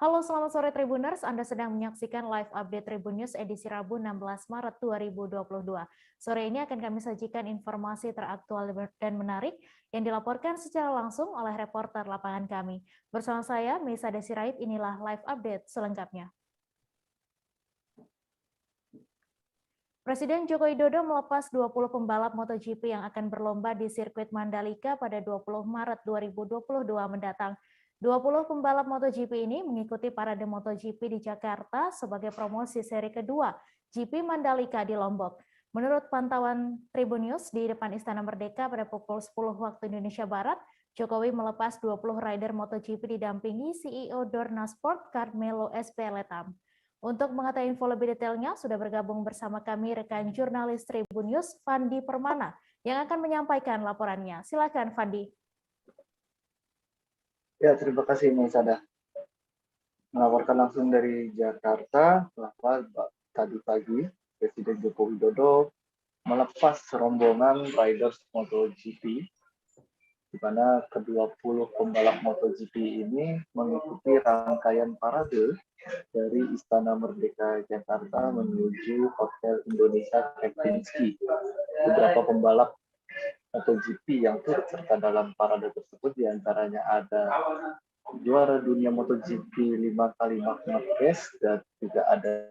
Halo, selamat sore Tribuners. Anda sedang menyaksikan live update Tribun News edisi Rabu 16 Maret 2022. Sore ini akan kami sajikan informasi teraktual dan menarik yang dilaporkan secara langsung oleh reporter lapangan kami. Bersama saya, Meisa Desirait, inilah live update selengkapnya. Presiden Joko Widodo melepas 20 pembalap MotoGP yang akan berlomba di sirkuit Mandalika pada 20 Maret 2022 mendatang. 20 pembalap MotoGP ini mengikuti parade MotoGP di Jakarta sebagai promosi seri kedua GP Mandalika di Lombok. Menurut pantauan Tribun News di depan Istana Merdeka pada pukul 10 waktu Indonesia Barat, Jokowi melepas 20 rider MotoGP didampingi CEO Dorna Sport Carmelo SP Letam. Untuk mengetahui info lebih detailnya, sudah bergabung bersama kami rekan jurnalis Tribun News, Fandi Permana, yang akan menyampaikan laporannya. Silakan, Fandi. Ya, terima kasih, Maisada. Melaporkan langsung dari Jakarta bahwa tadi pagi Presiden Joko Widodo melepas rombongan riders MotoGP, di mana ke-20 pembalap MotoGP ini mengikuti rangkaian parade dari Istana Merdeka Jakarta menuju Hotel Indonesia Kempinski. Beberapa pembalap MotoGP yang turut serta dalam parade tersebut diantaranya ada juara dunia MotoGP 5 kali Marc Marquez, dan juga ada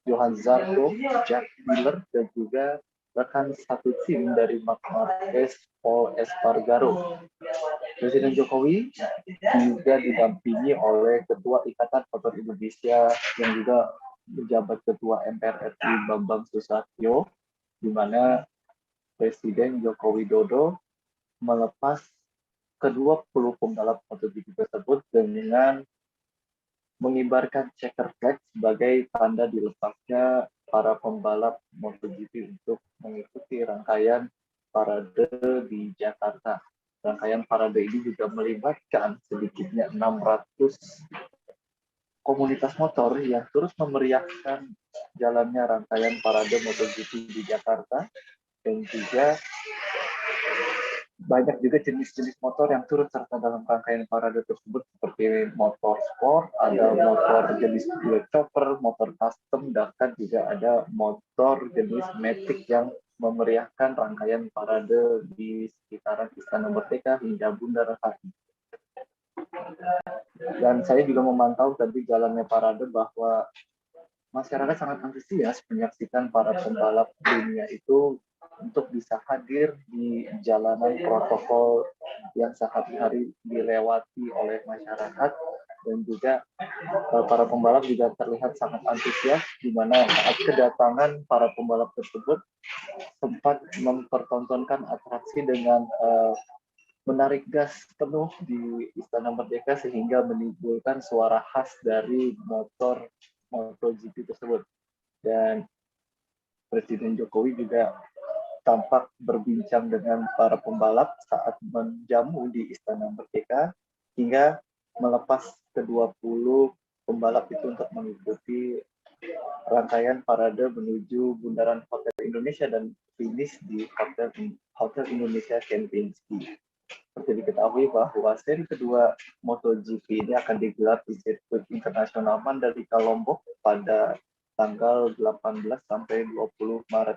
Johan Zarco, Jack Miller, dan juga rekan satu tim dari Marc Marquez, Paul Espargaro. Presiden Jokowi juga didampingi oleh Ketua Ikatan Motor Indonesia yang juga menjabat Ketua MPR RI Bambang Susatyo, di mana Presiden Joko Widodo melepas ke-20 pembalap MotoGP tersebut dengan mengibarkan checker flag sebagai tanda dilepasnya para pembalap MotoGP untuk mengikuti rangkaian parade di Jakarta. Rangkaian parade ini juga melibatkan sedikitnya 600 komunitas motor yang terus memeriahkan jalannya rangkaian parade MotoGP di Jakarta, dan juga banyak juga jenis-jenis motor yang turut serta dalam rangkaian parade tersebut, seperti motor sport, ada motor jenis dual chopper, motor custom, bahkan juga ada motor jenis Matic yang memeriahkan rangkaian parade di sekitaran Istana Merdeka hingga Bundaran HI. Dan saya juga memantau tadi jalannya parade bahwa masyarakat sangat antusias menyaksikan para pembalap dunia itu untuk bisa hadir di jalanan protokol yang sehari-hari dilewati oleh masyarakat, dan juga para pembalap juga terlihat sangat antusias, di mana saat kedatangan para pembalap tersebut sempat mempertontonkan atraksi dengan menarik gas penuh di Istana Merdeka sehingga menimbulkan suara khas dari motor MotoGP tersebut. Dan Presiden Jokowi juga tampak berbincang dengan para pembalap saat menjamu di Istana Merdeka hingga melepas ke-20 pembalap itu untuk mengikuti rangkaian parade menuju Bundaran Hotel Indonesia dan finish di Hotel Indonesia Kempinski. Seperti diketahui bahwa seri kedua MotoGP ini akan digelar di sirkuit internasional Mandalika Lombok pada tanggal 18 sampai 20 Maret.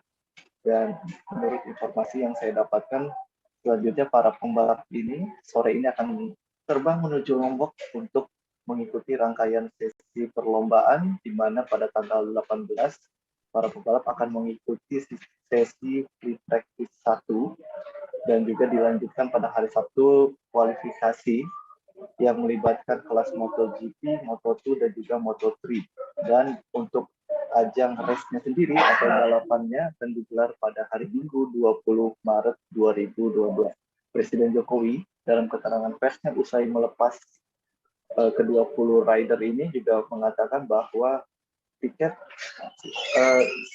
Dan menurut informasi yang saya dapatkan, selanjutnya para pembalap ini sore ini akan terbang menuju Lombok untuk mengikuti rangkaian sesi perlombaan, di mana pada tanggal 18 para pembalap akan mengikuti sesi free practice 1 dan juga dilanjutkan pada hari Sabtu kualifikasi yang melibatkan kelas MotoGP, Moto2, dan juga Moto3. Dan untuk ajang race-nya sendiri atau balapannya akan digelar pada hari Minggu 20 Maret 2022. Presiden Jokowi dalam keterangan persnya usai melepas ke-20 rider ini juga mengatakan bahwa tiket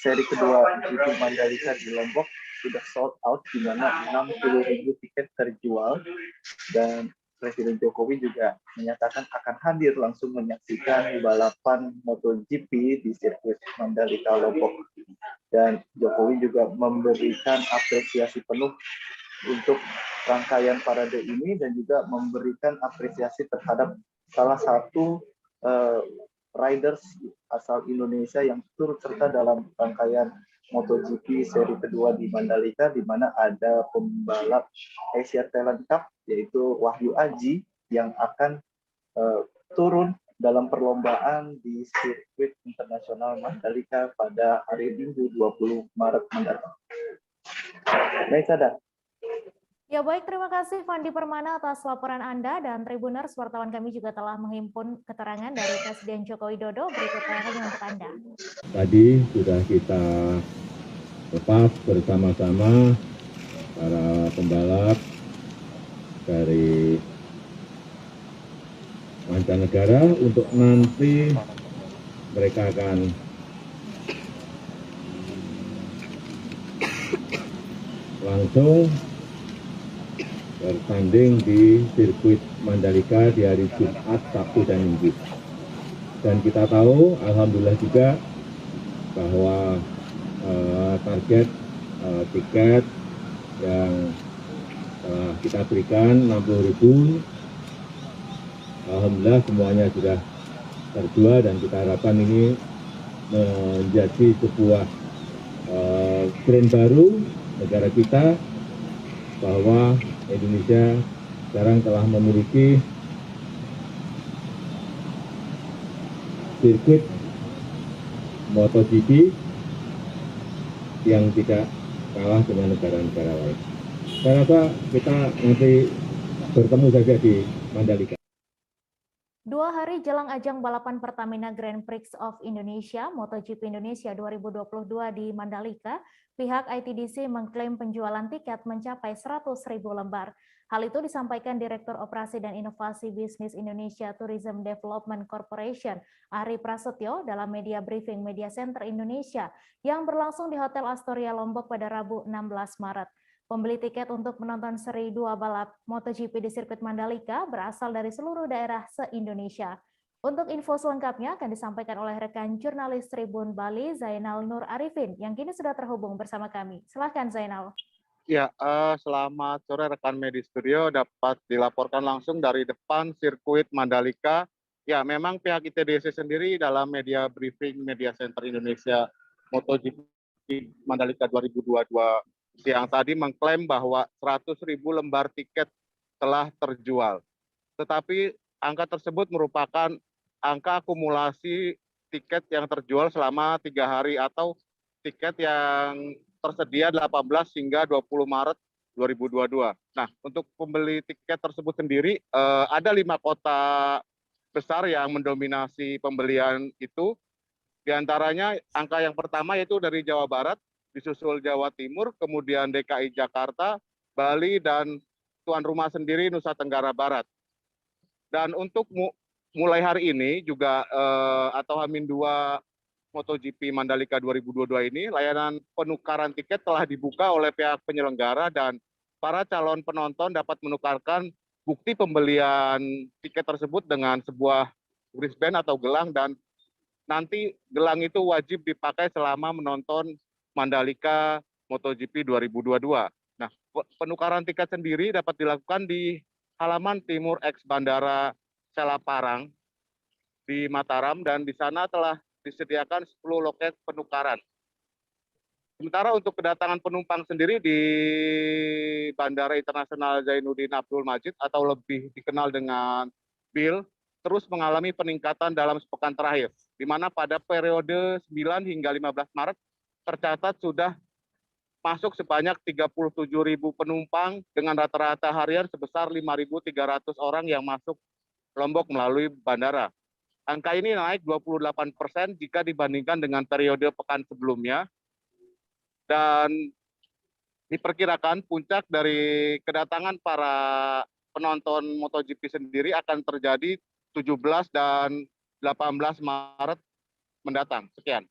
seri kedua GP Mandalika di Lombok sudah sold out, di mana 60.000 tiket terjual, dan Presiden Jokowi juga menyatakan akan hadir langsung menyaksikan balapan MotoGP di sirkuit Mandalika Lombok. Dan Jokowi juga memberikan apresiasi penuh untuk rangkaian parade ini dan juga memberikan apresiasi terhadap salah satu eh, riders asal Indonesia yang turut serta dalam rangkaian MotoGP seri kedua di Mandalika, di mana ada pembalap Asia Talent Cup yaitu Wahyu Aji yang akan eh, turun dalam perlombaan di sirkuit internasional Mandalika pada hari Minggu 20 Maret mendatang. Baik, Sada. Ya baik, terima kasih Fandi Permana atas laporan Anda, dan Tribuners, wartawan kami juga telah menghimpun keterangan dari Presiden Joko Widodo. Berikut tayangannya untuk Anda. Tadi sudah kita lepas bersama-sama para pembalap dari mancanegara untuk nanti mereka akan langsung bertanding di sirkuit Mandalika di hari Jumat, Sabtu, dan Minggu. Dan kita tahu, alhamdulillah juga bahwa target tiket yang telah kita berikan 60.000, alhamdulillah semuanya sudah terjual, dan kita harapkan ini menjadi sebuah brand baru negara kita, bahwa Indonesia sekarang telah memiliki sirkuit MotoGP yang tidak kalah dengan negara-negara lain. Saya rasa kita nanti bertemu saja di Mandalika. 2 hari jelang ajang balapan Pertamina Grand Prix of Indonesia, MotoGP Indonesia 2022 di Mandalika, pihak ITDC mengklaim penjualan tiket mencapai 100.000 lembar. Hal itu disampaikan Direktur Operasi dan Inovasi Bisnis Indonesia Tourism Development Corporation, Ari Prasetyo, dalam media briefing Media Center Indonesia yang berlangsung di Hotel Astoria Lombok pada Rabu 16 Maret. Pembeli tiket untuk menonton seri 2 balap MotoGP di sirkuit Mandalika berasal dari seluruh daerah se-Indonesia. Untuk info selengkapnya akan disampaikan oleh rekan jurnalis Tribun Bali, Zainal Nur Arifin, yang kini sudah terhubung bersama kami. Silahkan Zainal. Ya, selamat sore rekan media studio, dapat dilaporkan langsung dari depan sirkuit Mandalika. Ya, memang pihak ITDC sendiri dalam media briefing Media Center Indonesia MotoGP Mandalika 2022 siang tadi mengklaim bahwa 100.000 lembar tiket telah terjual. Tetapi angka tersebut merupakan angka akumulasi tiket yang terjual selama 3 hari atau tiket yang tersedia 18 hingga 20 Maret 2022. Nah, untuk pembeli tiket tersebut sendiri, ada 5 kota besar yang mendominasi pembelian itu. Di antaranya angka yang pertama yaitu dari Jawa Barat, disusul Jawa Timur, kemudian DKI Jakarta, Bali, dan tuan rumah sendiri Nusa Tenggara Barat. Dan untuk mulai hari ini juga atau H-2 MotoGP Mandalika 2022 ini, layanan penukaran tiket telah dibuka oleh pihak penyelenggara dan para calon penonton dapat menukarkan bukti pembelian tiket tersebut dengan sebuah wristband atau gelang, dan nanti gelang itu wajib dipakai selama menonton Mandalika MotoGP 2022. Nah, penukaran tiket sendiri dapat dilakukan di halaman timur eks Bandara Selaparang di Mataram, dan di sana telah disediakan 10 loket penukaran. Sementara untuk kedatangan penumpang sendiri di Bandara Internasional Zainuddin Abdul Majid atau lebih dikenal dengan BIL terus mengalami peningkatan dalam sepekan terakhir, di mana pada periode 9 hingga 15 Maret tercatat sudah masuk sebanyak 37.000 penumpang dengan rata-rata harian sebesar 5.300 orang yang masuk Lombok melalui bandara. Angka ini naik 28% jika dibandingkan dengan periode pekan sebelumnya, dan diperkirakan puncak dari kedatangan para penonton MotoGP sendiri akan terjadi 17 dan 18 Maret mendatang. Sekian.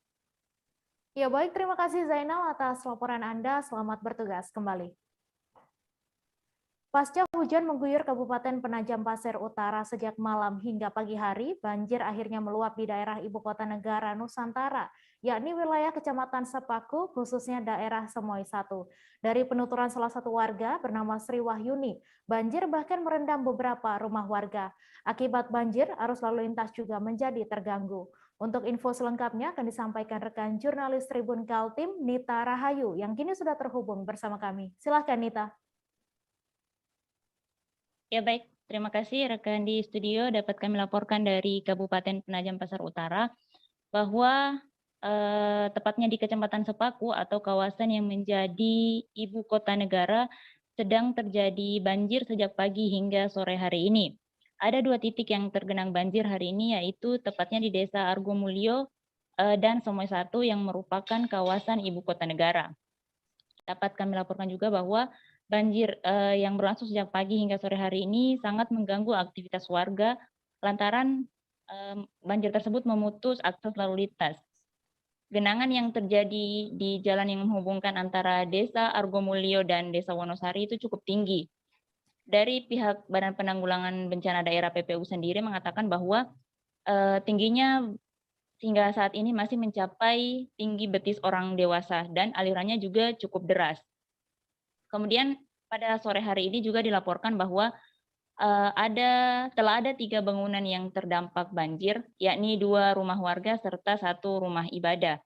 Ya baik, terima kasih Zainal atas laporan Anda. Selamat bertugas kembali. Pasca hujan mengguyur Kabupaten Penajam Pasir Utara sejak malam hingga pagi hari, banjir akhirnya meluap di daerah ibu kota negara Nusantara, yakni wilayah Kecamatan Sepaku, khususnya daerah Semoy 1. Dari penuturan salah satu warga bernama Sri Wahyuni, banjir bahkan merendam beberapa rumah warga. Akibat banjir, arus lalu lintas juga menjadi terganggu. Untuk info selengkapnya akan disampaikan rekan jurnalis Tribun Kaltim, Nita Rahayu, yang kini sudah terhubung bersama kami. Silahkan, Nita. Ya baik, terima kasih rekan di studio. Dapat kami laporkan dari Kabupaten Penajam Pasir Utara bahwa tepatnya di Kecamatan Sepaku atau kawasan yang menjadi ibu kota negara sedang terjadi banjir sejak pagi hingga sore hari ini. Ada 2 titik yang tergenang banjir hari ini, yaitu tepatnya di Desa Argomulyo dan Semoy 1 yang merupakan kawasan ibu kota negara. Dapat kami laporkan juga bahwa banjir yang berlangsung sejak pagi hingga sore hari ini sangat mengganggu aktivitas warga lantaran banjir tersebut memutus akses lalu lintas. Genangan yang terjadi di jalan yang menghubungkan antara Desa Argomulyo dan Desa Wonosari itu cukup tinggi. Dari pihak Badan Penanggulangan Bencana Daerah PPU sendiri mengatakan bahwa tingginya hingga saat ini masih mencapai tinggi betis orang dewasa dan alirannya juga cukup deras. Kemudian pada sore hari ini juga dilaporkan bahwa telah ada 3 bangunan yang terdampak banjir, yakni 2 rumah warga serta 1 rumah ibadah.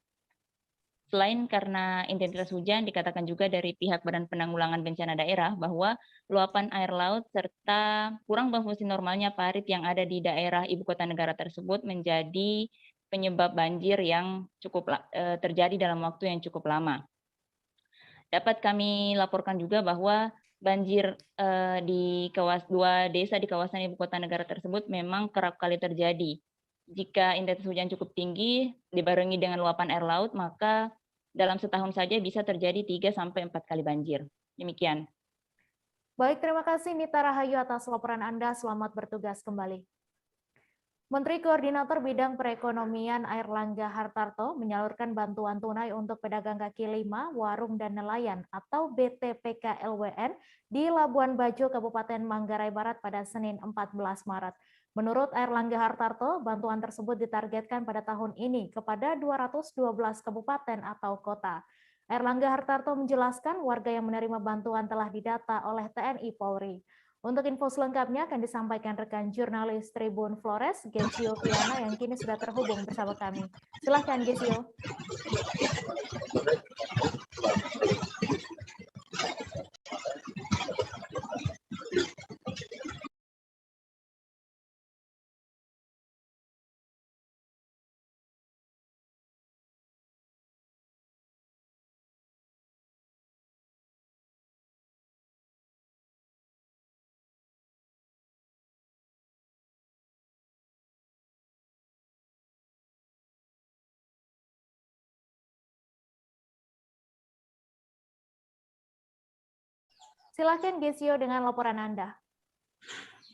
Selain karena intensitas hujan, dikatakan juga dari pihak Badan Penanggulangan Bencana Daerah bahwa luapan air laut serta kurang berfungsi normalnya parit yang ada di daerah ibu kota negara tersebut menjadi penyebab banjir yang cukup terjadi dalam waktu yang cukup lama. Dapat kami laporkan juga bahwa banjir di 2 desa di kawasan ibu kota negara tersebut memang kerap kali terjadi. Jika intensitas hujan cukup tinggi dibarengi dengan luapan air laut, maka dalam setahun saja bisa terjadi 3-4 kali banjir. Demikian. Baik, terima kasih Nita Rahayu atas laporan Anda. Selamat bertugas kembali. Menteri Koordinator Bidang Perekonomian Airlangga Hartarto menyalurkan bantuan tunai untuk pedagang kaki lima, warung, dan nelayan atau BTPK-LWN di Labuan Bajo, Kabupaten Manggarai Barat pada Senin 14 Maret. Menurut Airlangga Hartarto, bantuan tersebut ditargetkan pada tahun ini kepada 212 kabupaten atau kota. Airlangga Hartarto menjelaskan warga yang menerima bantuan telah didata oleh TNI Polri. Untuk info selengkapnya akan disampaikan rekan jurnalis Tribun Flores, Gesio Fiana, yang kini sudah terhubung bersama kami. Silahkan, Gesio. Silakan Gesio dengan laporan Anda.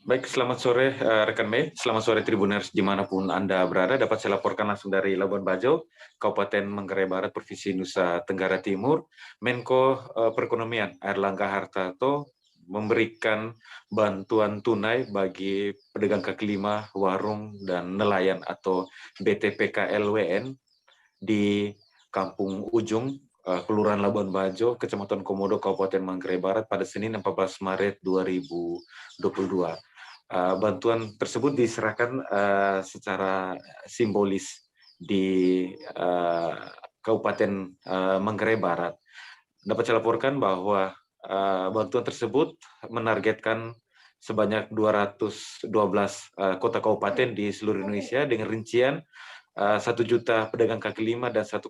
Baik, selamat sore rekan Mei, selamat sore Tribuners dimanapun Anda berada. Dapat saya laporkan langsung dari Labuan Bajo, Kabupaten Manggarai Barat, Provinsi Nusa Tenggara Timur. Menko Perekonomian Airlangga Hartarto memberikan bantuan tunai bagi pedagang kaki lima, warung, dan nelayan atau BTPK-LWN di Kampung Ujung, Kelurahan Labuan Bajo, Kecamatan Komodo, Kabupaten Manggarai Barat pada Senin 14 Maret 2022. Bantuan tersebut diserahkan secara simbolis di Kabupaten Manggarai Barat. Dapat saya laporkan bahwa bantuan tersebut menargetkan sebanyak 212 kota kabupaten di seluruh Indonesia dengan rincian 1 juta pedagang kaki lima dan 1,76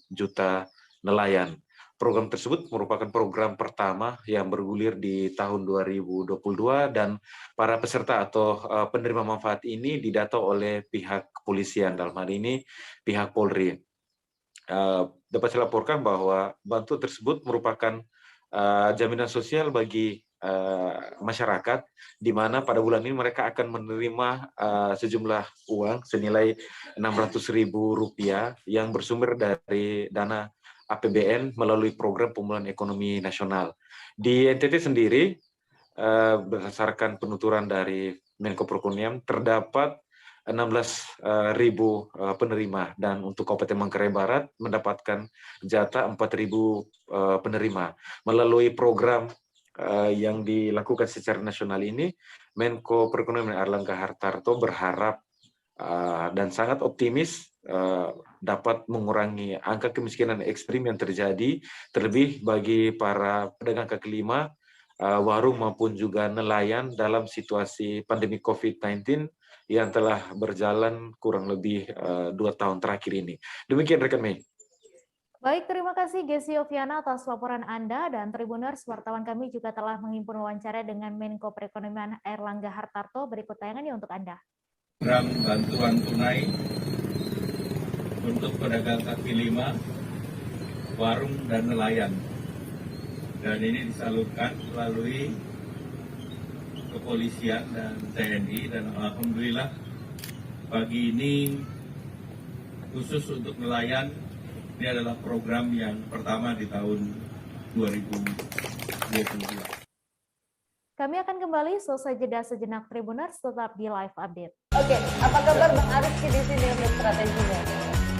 juta nelayan. Program tersebut merupakan program pertama yang bergulir di tahun 2022 dan para peserta atau penerima manfaat ini didata oleh pihak kepolisian, dalam hal ini pihak Polri. Dapat saya laporkan bahwa bantuan tersebut merupakan jaminan sosial bagi masyarakat, di mana pada bulan ini mereka akan menerima sejumlah uang senilai Rp600.000 yang bersumber dari dana APBN melalui program pemulihan ekonomi nasional. Di NTT sendiri, berdasarkan penuturan dari Menko Perekonomian, terdapat 16.000 penerima, dan untuk Kabupaten Manggarai Barat mendapatkan jatah 4.000 penerima. Melalui program yang dilakukan secara nasional ini, Menko Perekonomian Airlangga Hartarto berharap dan sangat optimis dapat mengurangi angka kemiskinan ekstrim yang terjadi, terlebih bagi para pedagang kaki lima, warung maupun juga nelayan dalam situasi pandemi COVID-19 yang telah berjalan kurang lebih 2 tahun terakhir ini. Demikian rekan Mei. Baik, terima kasih Gesi Oviana atas laporan Anda, dan Tribuners, wartawan kami juga telah menghimpun wawancara dengan Menko Perekonomian Airlangga Hartarto. Berikut tayangannya untuk Anda. Program bantuan tunai untuk pedagang kaki lima, warung dan nelayan. Dan ini disalurkan melalui kepolisian dan TNI, dan alhamdulillah pagi ini khusus untuk nelayan, ini adalah program yang pertama di tahun 2022. Kami akan kembali selesai jeda sejenak, Tribuners, tetap di live update. Oke, apa kabar Bang Ariski di sini untuk strateginya?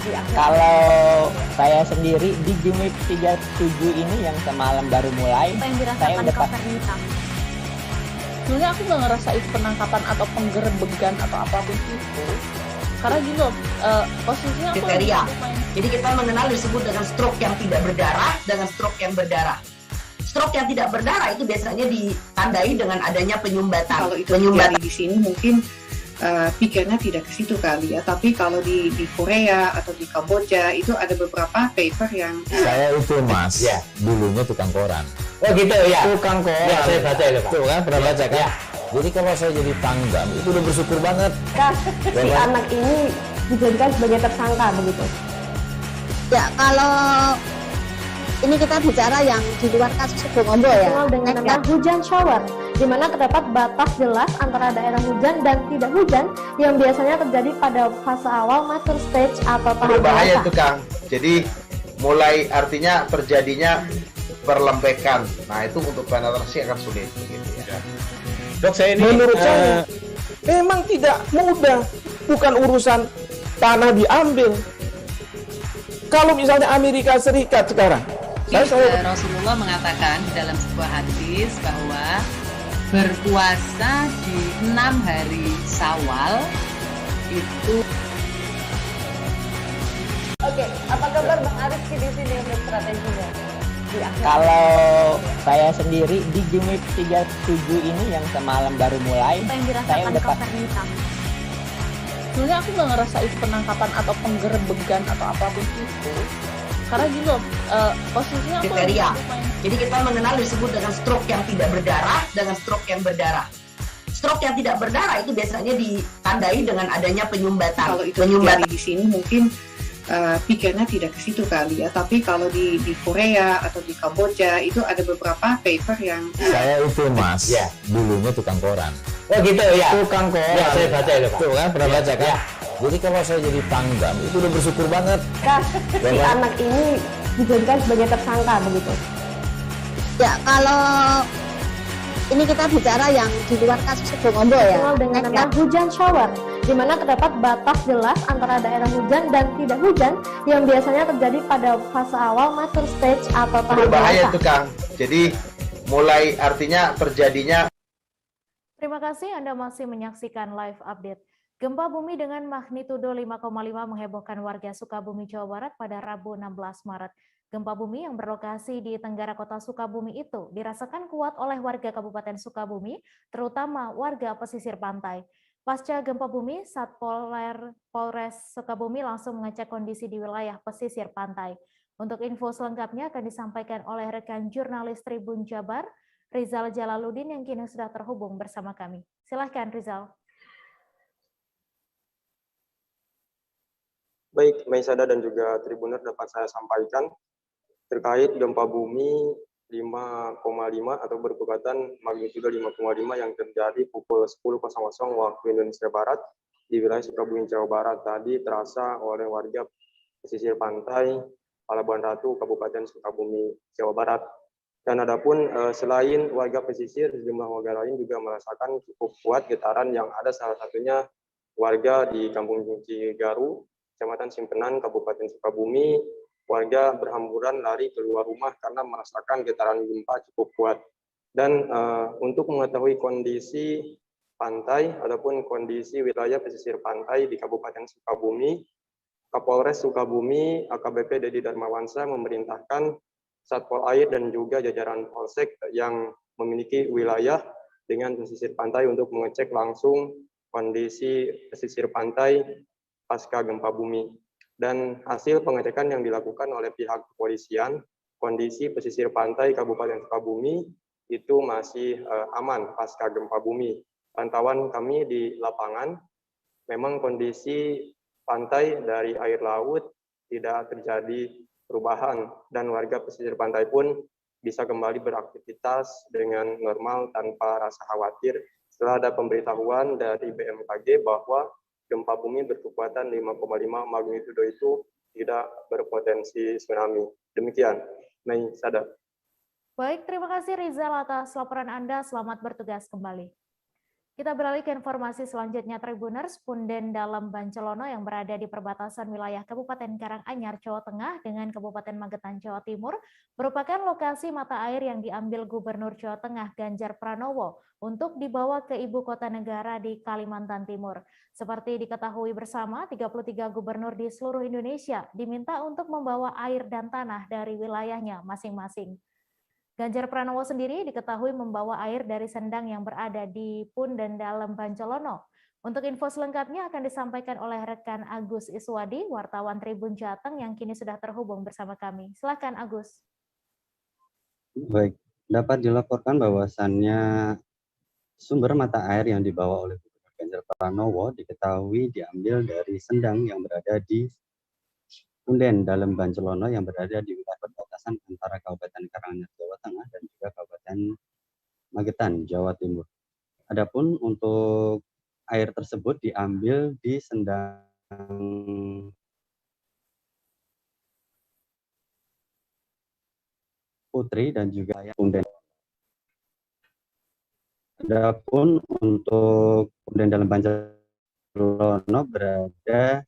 Kalau saya sendiri di Game Week 37 ini yang semalam baru mulai, saya udah pasti. Sebenarnya aku nggak ngerasa itu penangkapan atau penggerebegan atau apapun itu, karena gini loh, posisinya aku kriteria. Jadi kita mengenal disebut dengan stroke yang tidak berdarah dengan stroke yang berdarah. Stroke yang tidak berdarah itu biasanya ditandai dengan adanya penyumbatan. Kalau itu terjadi di sini mungkin pikirnya tidak ke situ kali ya, tapi kalau di Korea atau di Kamboja itu ada beberapa paper yang saya itu mas, ya, dulunya tukang koran. Oh gitu ya, tukang koran. Ya, saya baca itu Pak. Tuh kan, pernah baca kan? Ya. Jadi kalau saya jadi tanggam itu udah bersyukur banget. Si anak ini dijadikan sebagai tersangka begitu. Ya, kalau ini kita bicara yang di luar kasus Bongombo ya. Dengan nama hujan shower, di mana terdapat batas jelas antara daerah hujan dan tidak hujan yang biasanya terjadi pada fase awal mature stage atau tahap berbahaya itu Kang. Jadi mulai artinya terjadinya perlembekan. Nah itu untuk penetrasi akan sulit begitu ya. Dok, saya ini menurut saya memang tidak mudah, bukan urusan tanah diambil. Kalau misalnya Amerika Serikat sekarang, Rasulullah mengatakan dalam sebuah hadis bahwa berpuasa di 6 hari Syawal itu. Oke, apa kabar Bang Ariski di sini untuk strateginya? Kalau saya sendiri di Game Week 37 ini yang semalam baru mulai, saya udah pasti. Sebenarnya aku nggak ngerasa itu penangkapan atau penggerebegan atau apapun itu, karena gini loh, posisinya kriteria. Jadi kita mengenal disebut dengan stroke yang tidak berdarah dengan stroke yang berdarah. Stroke yang tidak berdarah itu biasanya ditandai dengan adanya penyumbatan. Kalau itu terjadi di sini mungkin pikirnya tidak ke situ kali ya, tapi kalau di Korea atau di Kamboja itu ada beberapa paper yang saya itu mas, ya, dulunya tukang koran. Oh gitu ya, tukang koran. Ya, saya baca itu Pak. Tuh kan, pernah baca kan? Ya. Jadi kalau saya jadi tanggam itu udah bersyukur banget. Si anak ini dijadikan sebagai tersangka begitu. Ya, kalau ini kita bicara yang di luar kasus Bongombo ya. Dengan nama hujan shower, di mana terdapat batas jelas antara daerah hujan dan tidak hujan yang biasanya terjadi pada fase awal mature stage atau tahap berbahaya itu Kang. Jadi mulai artinya terjadinya. Terima kasih Anda masih menyaksikan live update. Gempa bumi dengan magnitudo 5,5 menghebohkan warga Sukabumi, Jawa Barat pada Rabu 16 Maret. Gempa bumi yang berlokasi di tenggara kota Sukabumi itu dirasakan kuat oleh warga Kabupaten Sukabumi, terutama warga pesisir pantai. Pasca gempa bumi, Satpol Polres Sukabumi langsung mengecek kondisi di wilayah pesisir pantai. Untuk info selengkapnya akan disampaikan oleh rekan jurnalis Tribun Jabar, Rizal Jalaluddin yang kini sudah terhubung bersama kami. Silahkan Rizal. Baik, Maisada dan juga Tribuner dapat saya sampaikan terkait gempa bumi 5,5 atau berkekuatan magnitudo 5,5 yang terjadi pukul 10.00 waktu Indonesia Barat di wilayah Sukabumi, Jawa Barat. Tadi terasa oleh warga pesisir pantai Palabuhan Ratu, Kabupaten Sukabumi, Jawa Barat. Dan adapun selain warga pesisir, sejumlah warga lain juga merasakan cukup kuat getaran yang ada salah satunya warga di Kampung Cigaru, Kecamatan Simpenan, Kabupaten Sukabumi. Warga berhamburan lari keluar rumah karena merasakan getaran gempa cukup kuat. Dan untuk mengetahui kondisi pantai ataupun kondisi wilayah pesisir pantai di Kabupaten Sukabumi, Kapolres Sukabumi AKBP Dedi Darmawansa memerintahkan Satpol Air dan juga jajaran Polsek yang memiliki wilayah dengan pesisir pantai untuk mengecek langsung kondisi pesisir pantai pasca gempa bumi. Dan hasil pengecekan yang dilakukan oleh pihak kepolisian, kondisi pesisir pantai Kabupaten Sukabumi itu masih aman pasca gempa bumi. Pantauan kami di lapangan, memang kondisi pantai dari air laut tidak terjadi perubahan dan warga pesisir pantai pun bisa kembali beraktivitas dengan normal tanpa rasa khawatir setelah ada pemberitahuan dari BMKG bahwa gempa bumi berkekuatan 5,5 magnitudo itu tidak berpotensi tsunami. Demikian, Mei Sada. Baik, terima kasih Rizal atas laporan Anda. Selamat bertugas kembali. Kita beralih ke informasi selanjutnya. Tribuners, Punden Dalem Bancelono yang berada di perbatasan wilayah Kabupaten Karanganyar, Jawa Tengah dengan Kabupaten Magetan, Jawa Timur, merupakan lokasi mata air yang diambil Gubernur Jawa Tengah Ganjar Pranowo untuk dibawa ke ibu kota negara di Kalimantan Timur. Seperti diketahui bersama, 33 gubernur di seluruh Indonesia diminta untuk membawa air dan tanah dari wilayahnya masing-masing. Ganjar Pranowo sendiri diketahui membawa air dari sendang yang berada di Punden Dalem Bancelono. Untuk info selengkapnya akan disampaikan oleh rekan Agus Iswadi, wartawan Tribun Jateng yang kini sudah terhubung bersama kami. Silakan Agus. Baik, dapat dilaporkan bahwasannya sumber mata air yang dibawa oleh Gubernur Ganjar Pranowo diketahui diambil dari sendang yang berada di Punden Dalem Bancelono yang berada di wilayah perbatasan antara Kabupaten Karanganyar, Jawa Tengah dan juga Kabupaten Magetan, Jawa Timur. Adapun untuk air tersebut diambil di sendang Putri dan juga Punden. Adapun untuk Punden Dalem Bancelono berada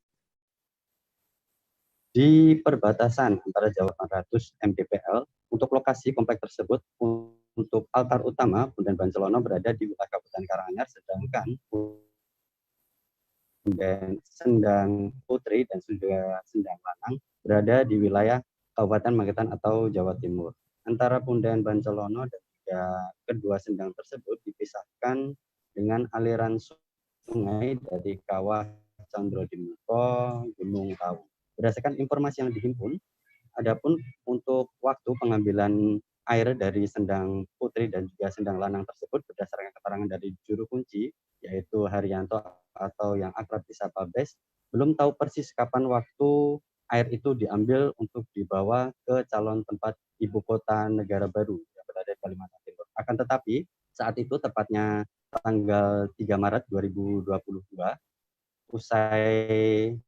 di perbatasan antara Jawa 400 Mdpl. Untuk lokasi kompleks tersebut, untuk altar utama Punden Bancelono berada di wilayah Kabupaten Karanganyar, sedangkan sendang Putri dan juga sendang Lanang berada di wilayah Kabupaten Magetan atau Jawa Timur. Antara Punden Bancelono dan juga kedua sendang tersebut dipisahkan dengan aliran sungai dari Kawah Condrodimulko, Gunung Lawu. Berdasarkan informasi yang dihimpun, adapun untuk waktu pengambilan air dari sendang Putri dan juga sendang Lanang tersebut berdasarkan keterangan dari juru kunci, yaitu Haryanto atau yang akrab disapa Bes, belum tahu persis kapan waktu air itu diambil untuk dibawa ke calon tempat ibu kota negara baru yang berada di Kalimantan Timur. Akan tetapi saat itu tepatnya tanggal 3 Maret 2022, usai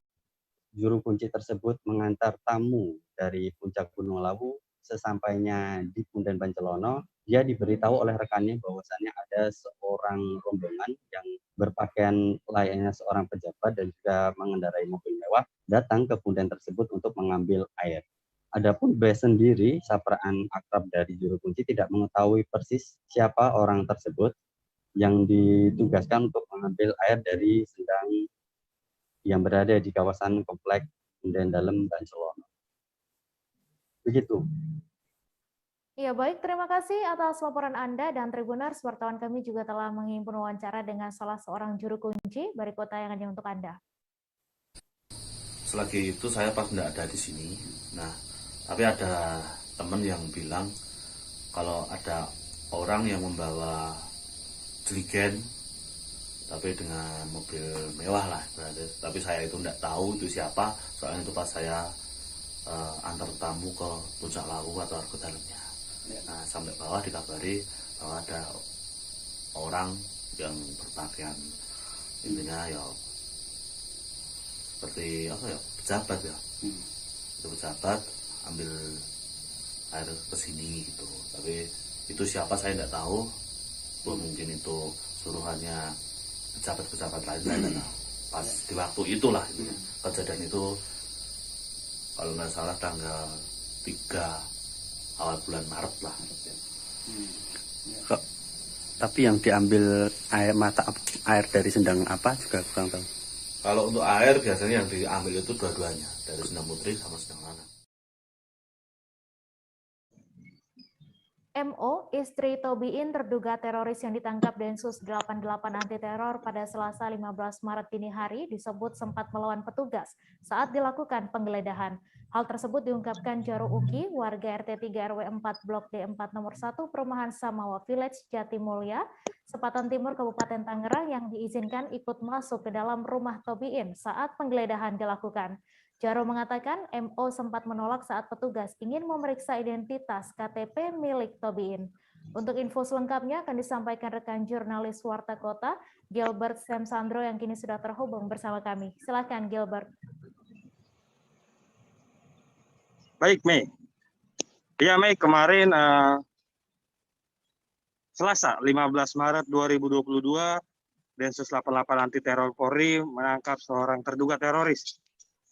juru kunci tersebut mengantar tamu dari puncak Gunung Lawu, sesampainya di Punden Bancelono, dia diberitahu oleh rekannya bahwasannya ada seorang rombongan yang berpakaian layaknya seorang pejabat dan juga mengendarai mobil mewah datang ke Punden tersebut untuk mengambil air. Adapun B sendiri, sapaan akrab dari juru kunci, tidak mengetahui persis siapa orang tersebut yang ditugaskan untuk mengambil air dari sendang yang berada di kawasan komplek Punden Dalem Bancelono. Begitu. Ya baik, terima kasih atas laporan Anda dan Tribuners. Wartawan kami juga telah menghimpun wawancara dengan salah seorang juru kunci. Berikut tayangannya untuk Anda. Selagi itu saya pas tidak ada di sini. Nah, tapi ada teman yang bilang kalau ada orang yang membawa jerigen tapi dengan mobil mewah lah berarti. Tapi saya itu tidak tahu itu siapa, soalnya itu pas saya antar tamu ke Puncak Lawu atau Argo Dalemnya. Nah, sampai bawah dikabari bahwa ada orang yang berpakaian intinya ya seperti apa ya, pejabat ya. Itu pejabat ambil air ke sini gitu. Tapi itu siapa saya tidak tahu, mungkin itu suruhannya pejabat-pejabat lain, saya tidak tahu. Pas di waktu itulah itu ya. Kejadian itu kalau nggak salah tanggal 3 awal bulan Maret lah. Tapi yang diambil mata air dari sendang apa juga kurang tahu. Kalau untuk air biasanya yang diambil itu dua-duanya, dari sendang putri sama sendang lanang. MO, istri Tobiin terduga teroris yang ditangkap Densus 88 anti teror pada Selasa 15 Maret dini hari disebut sempat melawan petugas saat dilakukan penggeledahan. Hal tersebut diungkapkan Jaro Uki, warga RT 3 RW 4 Blok D4 nomor 1 Perumahan Samawa Village, Jatimulya, Sepatan Timur, Kabupaten Tangerang yang diizinkan ikut masuk ke dalam rumah Tobiin saat penggeledahan dilakukan. Jaro mengatakan MO sempat menolak saat petugas ingin memeriksa identitas KTP milik Tobiin. Untuk info selengkapnya akan disampaikan rekan jurnalis Warta Kota, Gilbert Semsandro yang kini sudah terhubung bersama kami. Silakan Gilbert. Baik, Mei. Ya, Mei, kemarin Selasa 15 Maret 2022, Densus 88 anti teror Polri menangkap seorang terduga teroris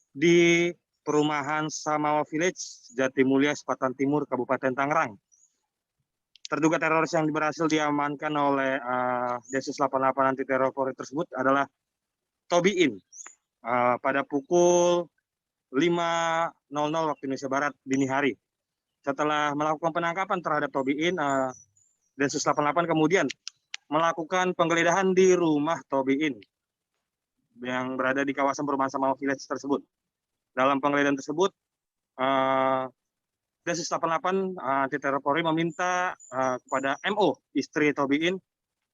di Perumahan Samawa Village, Jatimulya, Sepatan Timur, Kabupaten Tangerang. Terduga teroris yang berhasil diamankan oleh Densus 88 anti teror Polri tersebut adalah Tobiin pada pukul 5.00 waktu Indonesia Barat dini hari. Setelah melakukan penangkapan terhadap Tobiin, Densus 88 kemudian melakukan penggeledahan di rumah Tobiin yang berada di kawasan Perumahan Samawa Village tersebut. Dalam penggeledahan tersebut, Densus 88 anti teror Polri meminta kepada MO, istri Tobiin,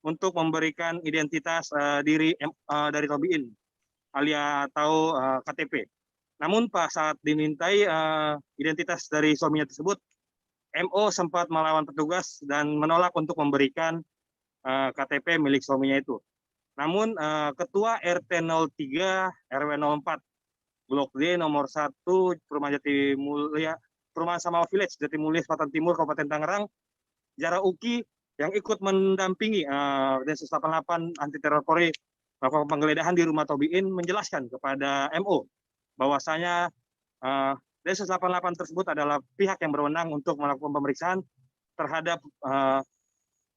untuk memberikan identitas diri dari Tobiin, alias atau KTP. Namun saat dimintai identitas dari suaminya tersebut, MO sempat melawan petugas dan menolak untuk memberikan KTP milik suaminya itu. Namun Ketua RT 03 RW 04 Blok D nomor 1 Perumahan Jatimulya, Perumahan Samawa Village, Jatimulya, Selatan Timur, Kabupaten Tangerang, Jara Uki yang ikut mendampingi Densus 88 anti teror Polri melakukan penggeledahan di rumah Tobiin menjelaskan kepada MO bahwasanya Densus 88 tersebut adalah pihak yang berwenang untuk melakukan pemeriksaan terhadap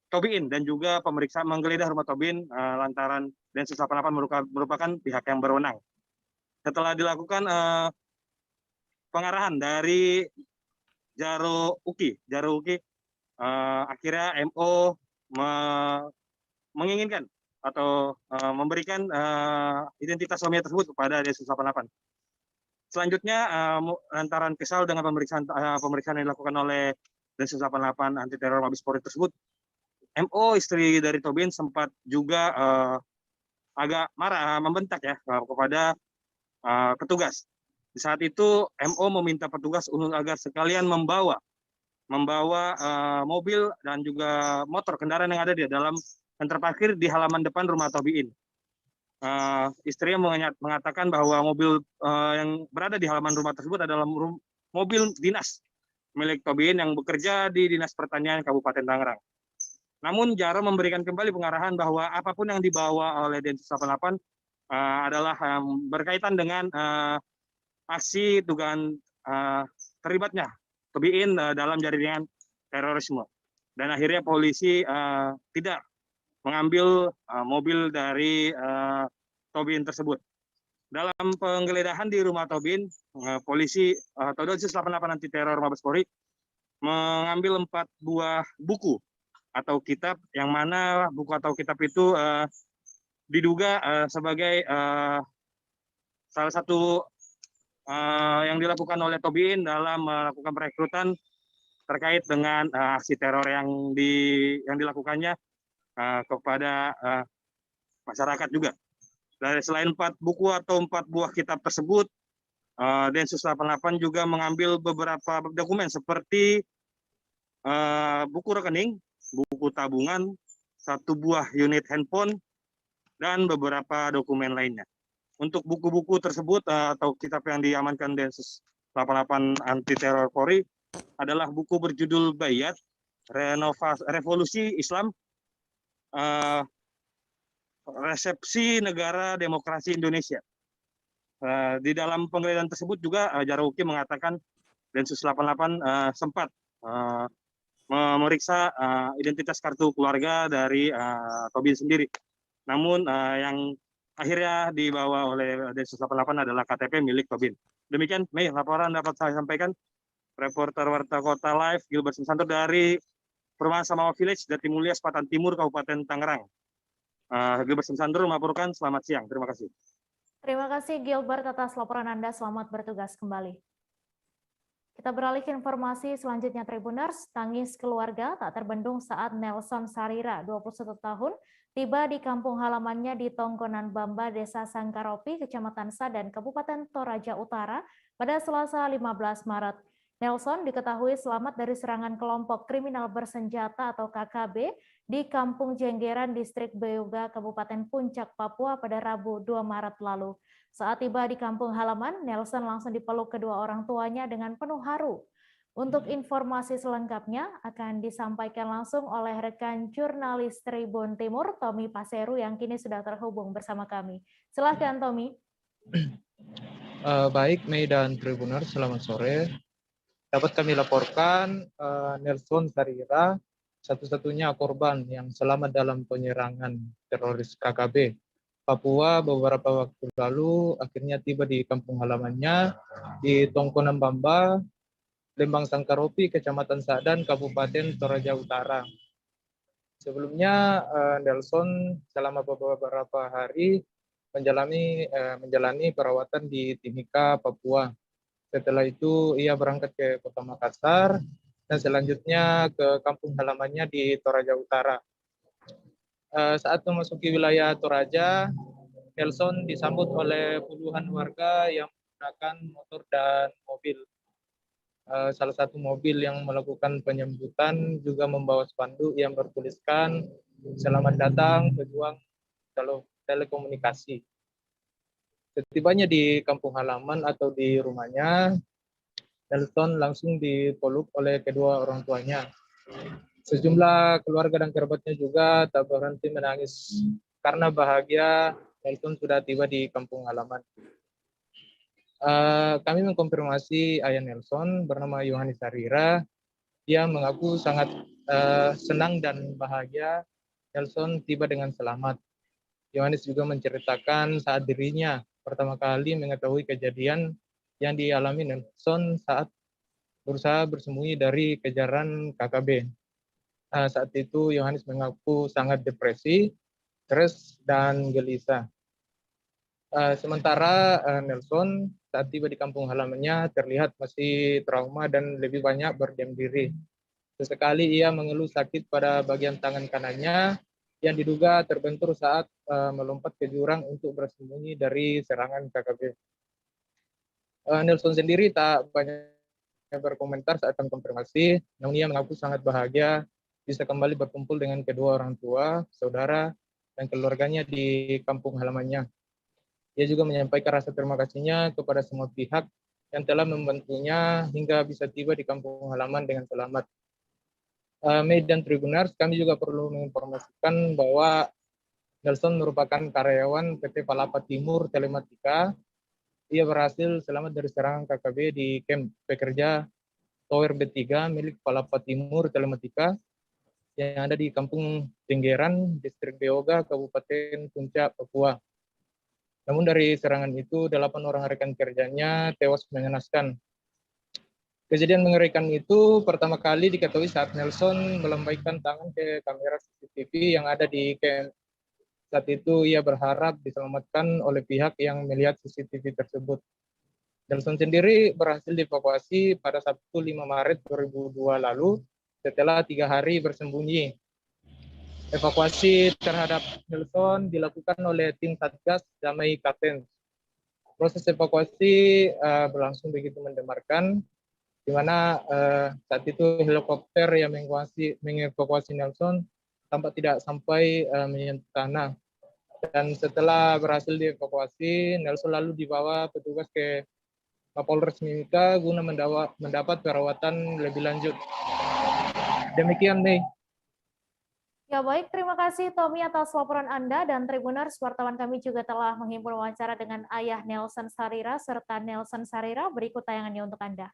Tobiin dan juga pemeriksaan menggeledah rumah Tobiin lantaran Densus 88 merupakan pihak yang berwenang. Setelah dilakukan pengarahan dari Jaro Uki, akhirnya MO menginginkan atau memberikan identitas suaminya tersebut kepada Densus 88. Selanjutnya, lantaran kesal dengan pemeriksaan yang dilakukan oleh Densus 88 anti teror Mabes Polri tersebut, MO, istri dari Tobiin, sempat juga agak marah, membentak ya kepada petugas. Di saat itu MO meminta petugas agar sekalian membawa mobil dan juga motor kendaraan yang ada di dalam yang terparkir di halaman depan rumah Tobiin. Istrinya mengatakan bahwa mobil yang berada di halaman rumah tersebut adalah mobil dinas milik Tobiin yang bekerja di Dinas Pertanian Kabupaten Tangerang. Namun Jaro memberikan kembali pengarahan bahwa apapun yang dibawa oleh Densus 88 adalah berkaitan dengan aksi dugaan terlibatnya Tobiin dalam jaringan terorisme. Dan akhirnya polisi tidak mengambil mobil dari Tobiin tersebut. Dalam penggeledahan di rumah Tobiin, polisi atau Densus 88 anti teror Mabes Polri mengambil 4 buah buku atau kitab, yang mana buku atau kitab itu diduga sebagai salah satu yang dilakukan oleh Tobiin dalam melakukan perekrutan terkait dengan aksi teror yang dilakukannya kepada masyarakat juga. Dari selain 4 buku atau 4 buah kitab tersebut, Densus 88 juga mengambil beberapa dokumen seperti buku rekening, buku tabungan, 1 buah unit handphone, dan beberapa dokumen lainnya. Untuk buku-buku tersebut atau kitab yang diamankan Densus 88 anti teror Polri adalah buku berjudul Bayat Revolusi Islam Resepsi Negara Demokrasi Indonesia. Di dalam penggeledahan tersebut juga Jarauki mengatakan Densus 88 sempat memeriksa identitas kartu keluarga dari Tobin sendiri. Namun yang akhirnya dibawa oleh Densus 88 adalah KTP milik Tobin. Demikian, Mei, laporan dapat saya sampaikan. Reporter Warta Kota Live, Gilbert Susanto dari Perumahan Samawa Village, Jatimulya, Selatan Timur, Kabupaten Tangerang. Gilbert Susanto melaporkan, selamat siang. Terima kasih. Terima kasih Gilbert atas laporan Anda, selamat bertugas kembali. Kita beralih ke informasi selanjutnya Tribuners, tangis keluarga tak terbendung saat Nelson Sarira, 21 tahun, tiba di kampung halamannya di Tongkonan Bamba, Desa Sangkaropi, Kecamatan Sadan, Kabupaten Toraja Utara pada Selasa 15 Maret. Nelson diketahui selamat dari serangan kelompok kriminal bersenjata atau KKB di Kampung Jenggeran, Distrik Beoga, Kabupaten Puncak, Papua pada Rabu 2 Maret lalu. Saat tiba di kampung halaman, Nelson langsung dipeluk kedua orang tuanya dengan penuh haru. Untuk informasi selengkapnya akan disampaikan langsung oleh rekan jurnalis Tribun Timur, Tommy Paseru, yang kini sudah terhubung bersama kami. Silahkan, Tommy. Baik, Mei dan Tribuners, selamat sore. Dapat kami laporkan Nelson Sarira, satu-satunya korban yang selamat dalam penyerangan teroris KKB Papua beberapa waktu lalu, akhirnya tiba di kampung halamannya di Tongkonan Bamba, Lembang Sangkaropi, Kecamatan Sadan, Kabupaten Toraja Utara. Sebelumnya Nelson selama beberapa hari menjalani perawatan di Timika, Papua. Setelah itu ia berangkat ke Kota Makassar dan selanjutnya ke kampung halamannya di Toraja Utara. Saat memasuki wilayah Toraja, Nelson disambut oleh puluhan warga yang menggunakan motor dan mobil. Salah satu mobil yang melakukan penyambutan juga membawa spanduk yang bertuliskan "Selamat datang pejuang telekomunikasi". Setibanya di kampung halaman atau di rumahnya, Nelson langsung dipeluk oleh kedua orang tuanya. Sejumlah keluarga dan kerabatnya juga tak berhenti menangis karena bahagia Nelson sudah tiba di kampung halaman. Kami mengkonfirmasi ayah Nelson bernama Yohanes Sarira. Dia mengaku sangat senang dan bahagia Nelson tiba dengan selamat. Yohanes juga menceritakan saat dirinya pertama kali mengetahui kejadian yang dialami Nelson saat berusaha bersembunyi dari kejaran KKB. Saat itu Yohanes mengaku sangat depresi, stres, dan gelisah. Sementara Nelson saat tiba di kampung halamannya terlihat masih trauma dan lebih banyak berdiam diri. Sesekali ia mengeluh sakit pada bagian tangan kanannya yang diduga terbentur saat melompat ke jurang untuk bersembunyi dari serangan KKB. Nelson sendiri tak banyak berkomentar saat konfirmasi, namun ia mengaku sangat bahagia bisa kembali berkumpul dengan kedua orang tua, saudara, dan keluarganya di kampung halamannya. Ia juga menyampaikan rasa terima kasihnya kepada semua pihak yang telah membantunya hingga bisa tiba di kampung halaman dengan selamat. Mei dan Tribuners, kami juga perlu menginformasikan bahwa Nelson merupakan karyawan PT Palapa Timur Telematika. Ia berhasil selamat dari serangan KKB di kamp pekerja Tower B3 milik Palapa Timur Telematika yang ada di Kampung Jenggeran, Distrik Beoga, Kabupaten Puncak, Papua. Namun dari serangan itu, 8 orang rekan kerjanya tewas mengenaskan. Kejadian mengerikan itu pertama kali diketahui saat Nelson melambaikan tangan ke kamera CCTV yang ada di camp. Saat itu ia berharap diselamatkan oleh pihak yang melihat CCTV tersebut. Nelson sendiri berhasil dievakuasi pada Sabtu 5 Maret 2002 lalu setelah 3 hari bersembunyi. Evakuasi terhadap Nelson dilakukan oleh tim Satgas Damai Katens. Proses evakuasi berlangsung begitu mendebarkan, di mana saat itu helikopter yang mengevakuasi Nelson tampak tidak sampai menyentuh tanah. Dan setelah berhasil dievakuasi, Nelson lalu dibawa petugas ke Kapolres Mimika guna mendapat perawatan lebih lanjut. Demikian, Mei. Ya baik, terima kasih Tommy atas laporan Anda, dan Tribuners, wartawan kami juga telah menghimpun wawancara dengan ayah Nelson Sarira serta Nelson Sarira. Berikut tayangannya untuk Anda.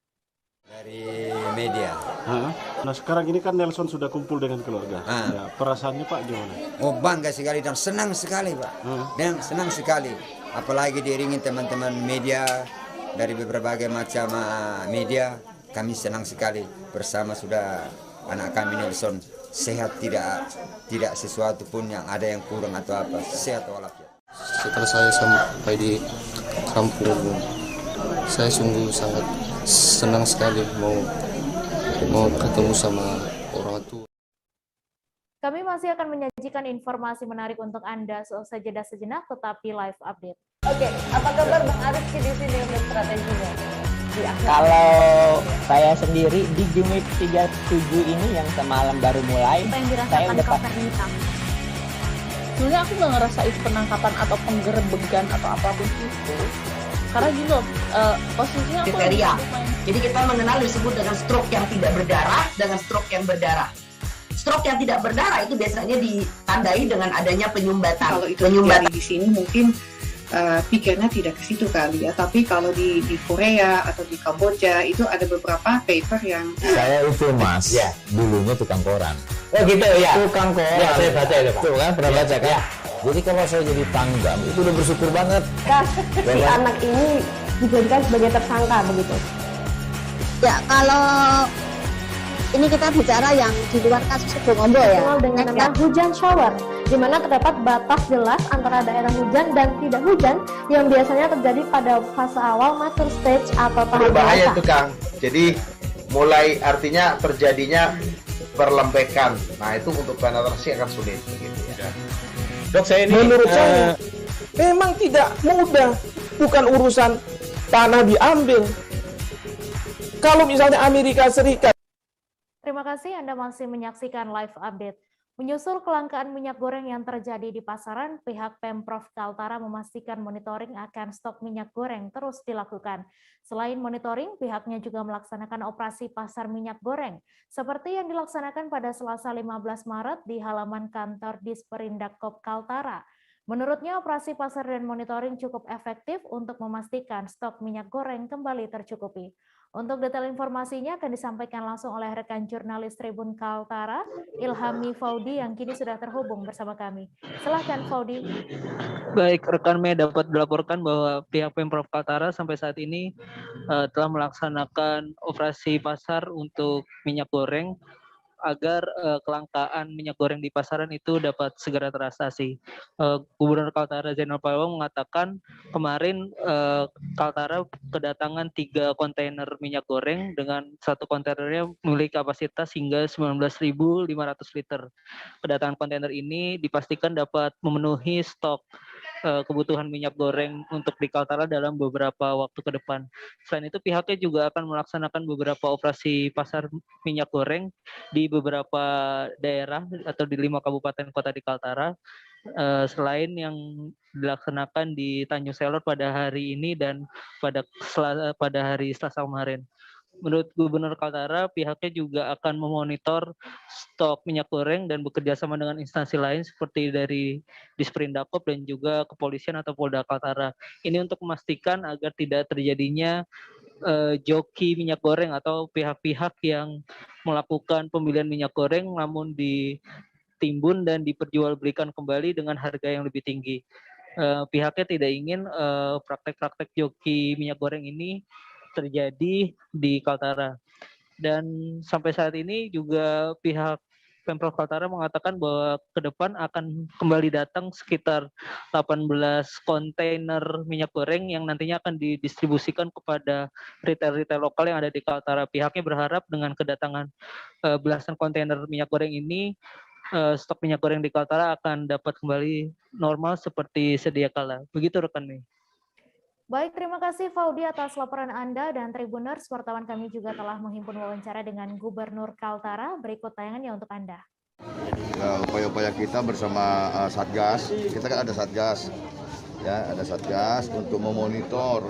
Dari media. Nah sekarang ini kan Nelson sudah kumpul dengan keluarga. Ya, perasaannya Pak gimana? Oh bangga sekali dan senang sekali Pak. Dan senang sekali. Apalagi diiringi teman-teman media dari berbagai macam media. Kami senang sekali bersama sudah anak kami Nelson. Sehat, tidak sesuatu pun yang ada yang kurang atau apa. Sehat walafiat. Setelah saya sampai di kampung, saya sungguh sangat senang sekali mau ketemu sama orang tua. Kami masih akan menyajikan informasi menarik untuk Anda. Seusai jeda sejenak, tetap di live update. Oke, apa kabar Bang Arifki di sini untuk strateginya? Kalau saya sendiri di Gimik 37 ini yang semalam baru mulai, saya udah pasti. Sebenarnya aku nggak ngerasa itu penangkapan atau penggerebegan atau apapun itu. Karena gini loh, posisinya aku kriteria. Jadi kita mengenal disebut dengan stroke yang tidak berdarah dengan stroke yang berdarah. Stroke yang tidak berdarah itu biasanya ditandai dengan adanya penyumbatan. Kalau itu terjadi di sini mungkin pikirnya tidak ke situ kali ya, tapi kalau di Korea atau di Kamboja itu ada beberapa paper yang saya itu Mas, ya, dulunya tukang koran. Oh gitu ya. Tukang koran. Ya, saya baca itu Pak. Tuh kan pernah baca kan? Ya. Jadi kalau saya jadi tanggam itu udah bersyukur banget. Si anak ini dijadikan sebagai tersangka begitu. Ya kalau ini kita bicara yang di luar kasus Sebongombo ya. Dengan nama hujan shower, di mana terdapat batas jelas antara daerah hujan dan tidak hujan yang biasanya terjadi pada fase awal mature stage atau tahap bahaya itu Kang. Jadi mulai artinya terjadinya perlembekan. Nah itu untuk penetrasi akan sulit begitu ya. Dok saya ini menurut saya memang tidak mudah, bukan urusan tanah diambil. Kalau misalnya Amerika Serikat. Terima kasih Anda masih menyaksikan live update. Menyusul kelangkaan minyak goreng yang terjadi di pasaran, pihak Pemprov Kaltara memastikan monitoring akan stok minyak goreng terus dilakukan. Selain monitoring, pihaknya juga melaksanakan operasi pasar minyak goreng, seperti yang dilaksanakan pada Selasa 15 Maret di halaman kantor Disperindakkop Kaltara. Menurutnya, operasi pasar dan monitoring cukup efektif untuk memastikan stok minyak goreng kembali tercukupi. Untuk detail informasinya akan disampaikan langsung oleh rekan jurnalis Tribun Kaltara, Ilhami Faudi, yang kini sudah terhubung bersama kami. Silahkan Faudi. Baik, rekan media dapat dilaporkan bahwa pihak Pemprov Kaltara sampai saat ini telah melaksanakan operasi pasar untuk minyak goreng agar kelangkaan minyak goreng di pasaran itu dapat segera teratasi. Gubernur Kaltara Zainal Pawang mengatakan kemarin Kaltara kedatangan 3 kontainer minyak goreng dengan satu kontainernya memiliki kapasitas hingga 19.500 liter. Kedatangan kontainer ini dipastikan dapat memenuhi stok kebutuhan minyak goreng untuk di Kaltara dalam beberapa waktu ke depan. Selain itu pihaknya juga akan melaksanakan beberapa operasi pasar minyak goreng di beberapa daerah atau di 5 kabupaten kota di Kaltara, selain yang dilaksanakan di Tanjung Selor pada hari ini dan pada hari Selasa kemarin. Menurut Gubernur Kaltara, pihaknya juga akan memonitor stok minyak goreng dan bekerja sama dengan instansi lain seperti dari Disperindakkop dan juga kepolisian atau Polda Kaltara. Ini untuk memastikan agar tidak terjadinya joki minyak goreng atau pihak-pihak yang melakukan pembelian minyak goreng namun ditimbun dan diperjualbelikan kembali dengan harga yang lebih tinggi. Pihaknya tidak ingin praktek-praktek joki minyak goreng ini terjadi di Kaltara. Dan sampai saat ini juga pihak Pemprov Kaltara mengatakan bahwa ke depan akan kembali datang sekitar 18 kontainer minyak goreng yang nantinya akan didistribusikan kepada retail-retail lokal yang ada di Kaltara. Pihaknya berharap dengan kedatangan belasan kontainer minyak goreng ini, stok minyak goreng di Kaltara akan dapat kembali normal seperti sedia kala. Begitu rekan Mei. Baik, terima kasih Faudi atas laporan Anda, dan Tribuners, wartawan kami juga telah menghimpun wawancara dengan Gubernur Kaltara. Berikut tayangannya untuk Anda. Upaya-upaya kita bersama Satgas, kita kan ada Satgas, ya ada Satgas untuk memonitor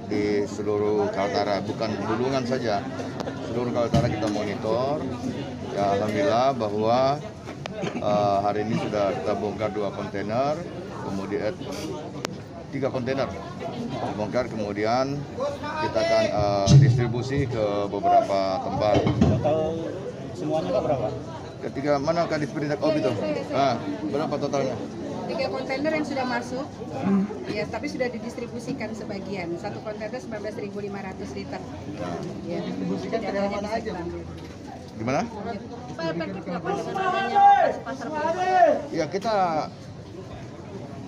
di seluruh Kaltara, bukan Bulungan saja, seluruh Kaltara kita monitor. Ya, alhamdulillah bahwa hari ini sudah kita bongkar 2 kontainer, kemudian 3 kontainer dibongkar, kemudian kita akan distribusi ke beberapa tempat. Total semuanya Pak berapa? Ketiga mana akan disperindak itu? Berapa totalnya? 3 kontainer yang sudah masuk, ya, tapi sudah didistribusikan sebagian. 1 kontainer 19.500 liter. Ya, distribusikan ke daerah mana aja? Di mana? Pak, terkait nggak Pak dengan adanya pasar Ya, kita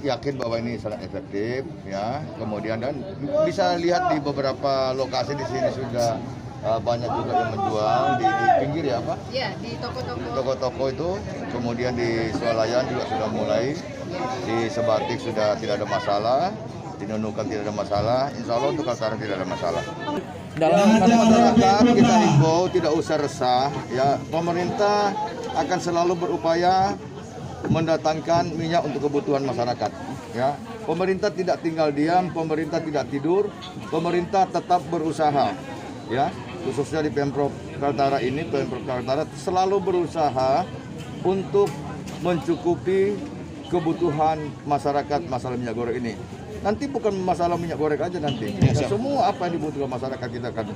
yakin bahwa ini sangat efektif, ya. Kemudian dan bisa lihat di beberapa lokasi di sini sudah banyak juga yang menjual di pinggir ya Pak? Ya, di toko-toko. Toko-toko itu, kemudian di Swalayan juga sudah mulai, di Sebatik sudah tidak ada masalah, di Nunukan tidak ada masalah, insya Allah untuk Kaltara tidak ada masalah. Dalam masyarakat kita himbau tidak usah resah, ya. Pemerintah akan selalu berupaya mendatangkan minyak untuk kebutuhan masyarakat, ya. Pemerintah tidak tinggal diam, pemerintah tidak tidur, pemerintah tetap berusaha, ya. Khususnya di Pemprov Kaltara ini, Pemprov Kaltara selalu berusaha untuk mencukupi kebutuhan masyarakat masalah minyak goreng ini. Nanti bukan masalah minyak goreng aja nanti, semua apa yang dibutuhkan masyarakat kita akan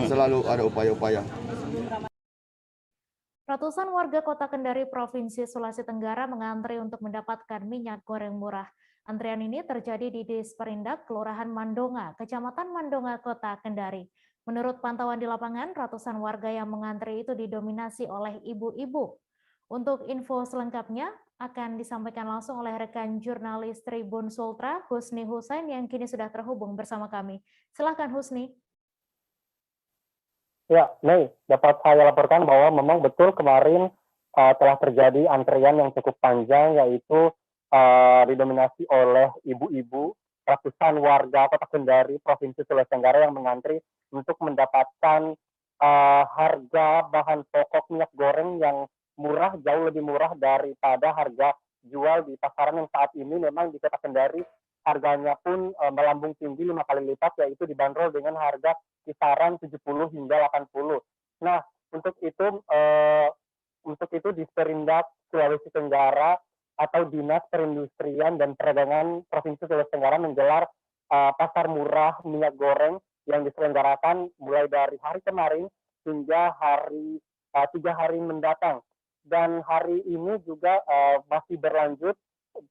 selalu ada upaya-upaya. Ratusan warga Kota Kendari, Provinsi Sulawesi Tenggara mengantri untuk mendapatkan minyak goreng murah. Antrian ini terjadi di Disperindak, Kelurahan Mandonga, Kecamatan Mandonga, Kota Kendari. Menurut pantauan di lapangan, ratusan warga yang mengantri itu didominasi oleh ibu-ibu. Untuk info selengkapnya akan disampaikan langsung oleh rekan jurnalis Tribun Sultra, Husni Husain, yang kini sudah terhubung bersama kami. Silakan Husni. Ya, Mei, dapat saya laporkan bahwa memang betul kemarin telah terjadi antrian yang cukup panjang, yaitu didominasi oleh ibu-ibu, ratusan warga Kota Kendari, Provinsi Sulawesi Tenggara yang mengantri untuk mendapatkan harga bahan pokok minyak goreng yang murah, jauh lebih murah daripada harga jual di pasaran yang saat ini memang di Kota Kendari harganya pun melambung tinggi 5 kali lipat, yaitu dibanderol dengan harga kisaran 70 hingga 80. Nah, untuk itu Disperindak Sulawesi Tenggara atau Dinas Perindustrian dan Perdagangan Provinsi Sulawesi Tenggara menggelar pasar murah minyak goreng yang diselenggarakan mulai dari hari kemarin hingga 3 hari mendatang. Dan hari ini juga masih berlanjut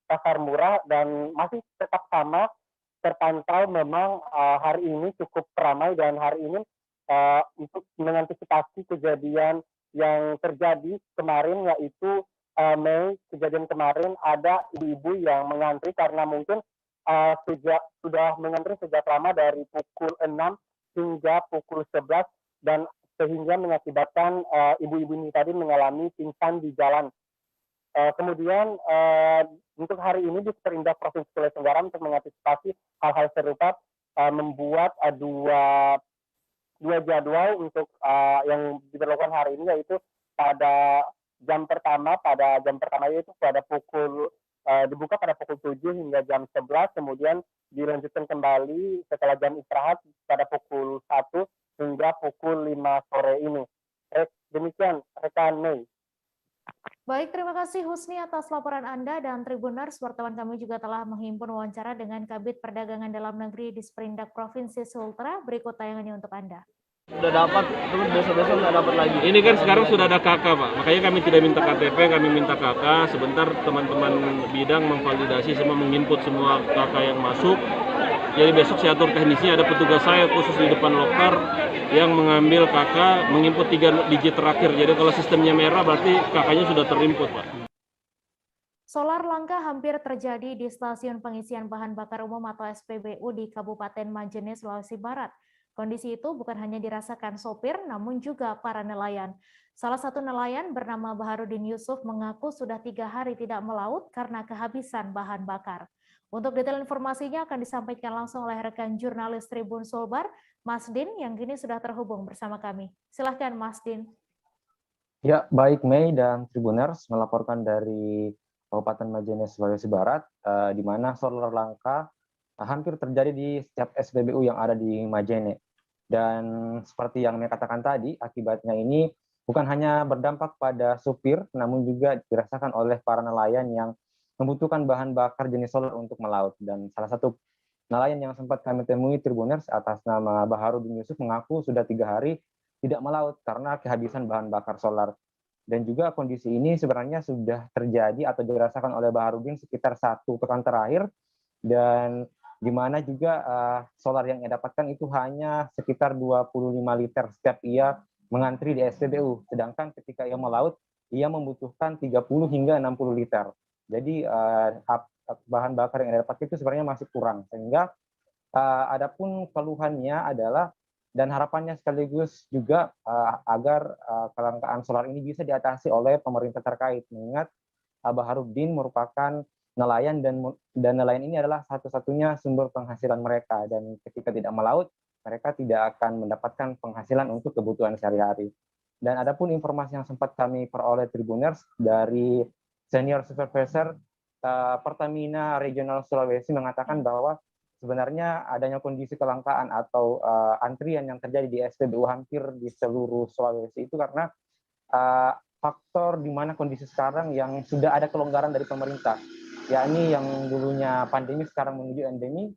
pasar murah dan masih tetap sama terpantau. Memang hari ini cukup ramai dan hari ini untuk mengantisipasi kejadian yang terjadi kemarin, yaitu Mei, kejadian kemarin ada ibu-ibu yang mengantri karena mungkin sudah mengantri sejak lama dari pukul 6 hingga pukul 11 dan sehingga mengakibatkan ibu-ibu ini tadi mengalami pingsan di jalan. Kemudian untuk hari ini Disperindak Provinsi Sulawesi Tenggara untuk mengantisipasi hal-hal serupa membuat dua jadwal untuk yang diberlakukan hari ini, yaitu pada jam pertama yaitu pada pukul dibuka pada pukul 7 hingga jam 11, kemudian dilanjutkan kembali setelah jam istirahat pada pukul 1 hingga pukul 5 sore ini. Demikian rekan Mei. Baik, terima kasih Husni atas laporan Anda, dan Tribuners, wartawan kami juga telah menghimpun wawancara dengan Kabid Perdagangan Dalam Negeri Disperindak Provinsi Sultra. Berikut tayangannya untuk Anda. Sudah dapat, terus besok-besok nggak dapat lagi. Ini kan sekarang sudah ada KK, Pak. Makanya kami tidak minta KTP, kami minta KK. Sebentar teman-teman bidang memvalidasi semua, menginput semua KK yang masuk. Jadi besok saya atur teknisnya, ada petugas saya khusus di depan loker yang mengambil KK, menginput 3 digit terakhir. Jadi kalau sistemnya merah berarti KK-nya sudah terinput, Pak. Solar langka hampir terjadi di stasiun pengisian bahan bakar umum atau SPBU di Kabupaten Majene, Sulawesi Barat. Kondisi itu bukan hanya dirasakan sopir, namun juga para nelayan. Salah satu nelayan bernama Baharudin Yusuf mengaku sudah 3 hari tidak melaut karena kehabisan bahan bakar. Untuk detail informasinya akan disampaikan langsung oleh rekan jurnalis Tribun Sulbar, Mas Din, yang kini sudah terhubung bersama kami. Silahkan Mas Din. Ya, baik Mei dan Tribuners, melaporkan dari Kabupaten Majene, Sulawesi Barat, di mana solar langka hampir terjadi di setiap SPBU yang ada di Majene. Dan seperti yang saya katakan tadi, akibatnya ini bukan hanya berdampak pada supir, namun juga dirasakan oleh para nelayan yang membutuhkan bahan bakar jenis solar untuk melaut. Dan salah satu nelayan yang sempat kami temui, Tribuners, atas nama Baharudin Yusuf, mengaku sudah 3 hari tidak melaut karena kehabisan bahan bakar solar. Dan juga kondisi ini sebenarnya sudah terjadi atau dirasakan oleh Baharudin sekitar 1 pekan terakhir, dan di mana juga solar yang ia dapatkan itu hanya sekitar 25 liter setiap ia mengantri di SPBU. Sedangkan ketika ia melaut, ia membutuhkan 30 hingga 60 liter. Jadi bahan bakar yang ia dapat itu sebenarnya masih kurang. Sehingga adapun keluhannya adalah, dan harapannya sekaligus juga agar kelangkaan solar ini bisa diatasi oleh pemerintah terkait. Mengingat Baharudin merupakan nelayan, dan nelayan ini adalah satu-satunya sumber penghasilan mereka, dan ketika tidak melaut mereka tidak akan mendapatkan penghasilan untuk kebutuhan sehari-hari. Dan adapun informasi yang sempat kami peroleh Tribuners dari senior supervisor Pertamina Regional Sulawesi mengatakan bahwa sebenarnya adanya kondisi kelangkaan atau antrian yang terjadi di SPBU hampir di seluruh Sulawesi itu karena faktor di mana kondisi sekarang yang sudah ada kelonggaran dari pemerintah, yakni yang dulunya pandemi sekarang menuju endemi,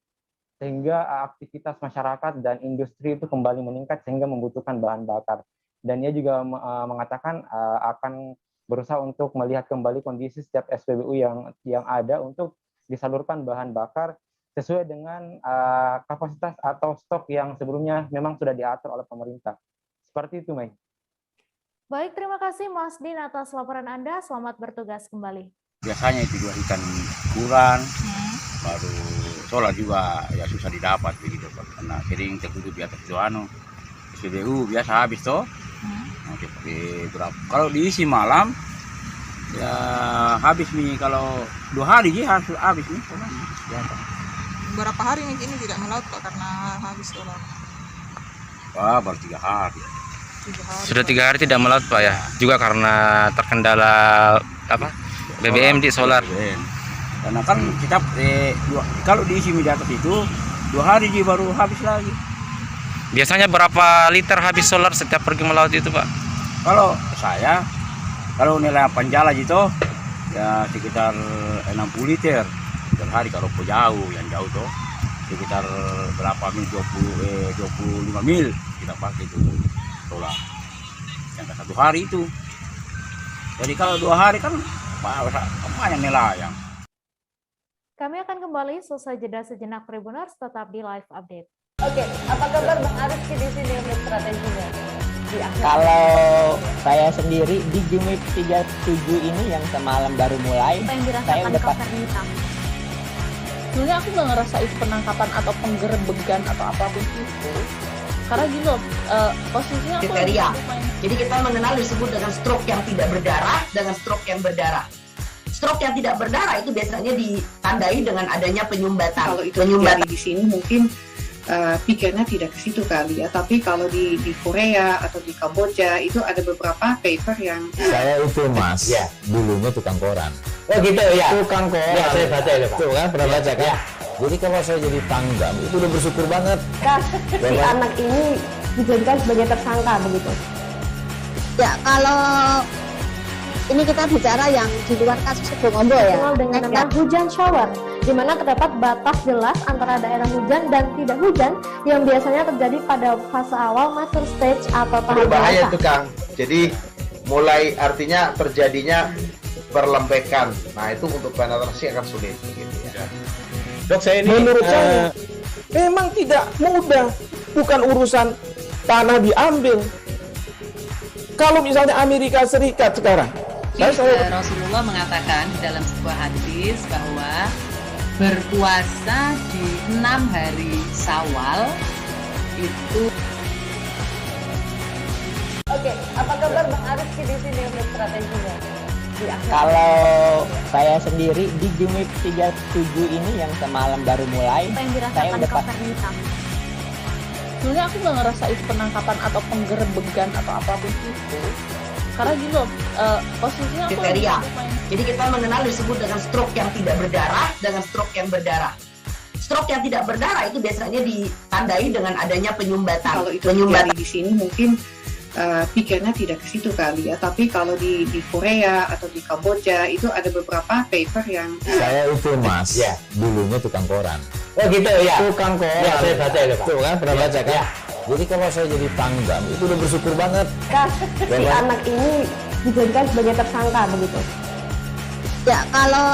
sehingga aktivitas masyarakat dan industri itu kembali meningkat sehingga membutuhkan bahan bakar. Dan ia juga mengatakan akan berusaha untuk melihat kembali kondisi setiap SPBU yang ada untuk disalurkan bahan bakar sesuai dengan kapasitas atau stok yang sebelumnya memang sudah diatur oleh pemerintah. Seperti itu, Mei. Baik, terima kasih Mas Din atas laporan Anda. Selamat bertugas kembali. Biasanya itu juga ikan kurang, baru solar juga ya susah didapat begitu, karena sering tertutup di atas itu SPBU biasa habis toh. Berapa? Kalau diisi malam ya habis nih, kalau 2 hari dia harus habis nih. Berapa hari ini tidak melaut Pak karena habis solar? Wah, baru 3 hari. Sudah 3 hari tidak melaut Pak ya? Juga karena terkendala apa? BBM di solar. Karena kan kita kalau diisi di atas itu 2 hari dia baru habis lagi. Biasanya berapa liter habis solar setiap pergi melaut itu Pak? Kalau saya, kalau nilai panjala gitu ya sekitar 60 liter per hari. Kalau jauh, yang jauh tuh sekitar berapa mil, 25 mil kita pakai itu solar yang 1 hari itu. Jadi kalau 2 hari kan banyak nelayan. Kami akan kembali selesai jeda sejenak, Tribuners, tetap di live update. Oke, apa kabar Bang Ariski di sini untuk strateginya? Kalau saya sendiri di Gimik 37 ini yang semalam baru mulai, saya udah sebenarnya aku nggak ngerasa itu penangkapan atau penggerebegan atau apapun itu, karena gini loh, posisinya aku kriteria. Jadi kita mengenal disebut dengan stroke yang tidak berdarah dengan stroke yang berdarah. Stroke yang tidak berdarah itu biasanya ditandai dengan adanya penyumbatan. Kalau itu terjadi di sini mungkin pikirnya tidak ke situ kali ya, tapi kalau di Korea atau di Kamboja itu ada beberapa paper yang saya itu Mas, ya, dulunya tukang koran. Oh gitu ya. Tukang koran. Ya, saya baca ya, Pak. Tuh kan pernah baca kan? Ya. Jadi kalau saya jadi tanggam itu udah bersyukur banget. Si anak ini dijadikan sebagai tersangka begitu. Ya, kalau ini kita bicara yang di luar kasus Sebongombo ya. Dikenal dengan nama hujan shower, di mana terdapat batas jelas antara daerah hujan dan tidak hujan yang biasanya terjadi pada fase awal mature stage atau tahap berbahaya itu Kang. Jadi mulai artinya terjadinya perlembekan. Nah itu untuk penetrasi akan sulit. Gitu ya. Dok, saya ini menurut saya memang tidak mudah, bukan urusan tanah diambil. Kalau misalnya Amerika Serikat sekarang, Rasulullah mengatakan di dalam sebuah hadis bahwa berpuasa di 6 hari Syawal itu. Oke, apa kabar Bang Ariski di sini untuk strateginya? Kalau saya sendiri di Gimik 37 ini yang semalam baru mulai, saya udah sebenarnya aku nggak ngerasa itu penangkapan atau penggerebegan atau apapun itu, karena gini loh, posisinya aku kriteria. Jadi kita mengenal disebut dengan stroke yang tidak berdarah dengan stroke yang berdarah. Stroke yang tidak berdarah itu biasanya ditandai dengan adanya penyumbatan. Kalau itu terjadi di sini mungkin pikirnya tidak ke situ kali ya, tapi kalau di Korea atau di Kamboja itu ada beberapa paper yang Saya itu Mas, dulunya tukang koran. Oh gitu ya. Tukang koran. Ya, saya baca ya, Pak. Tuh kan, pernah baca kan? Jadi kalau saya jadi tanggam, itu udah bersyukur banget. Si anak ini dijadikan sebagai tersangka begitu. Ya, kalau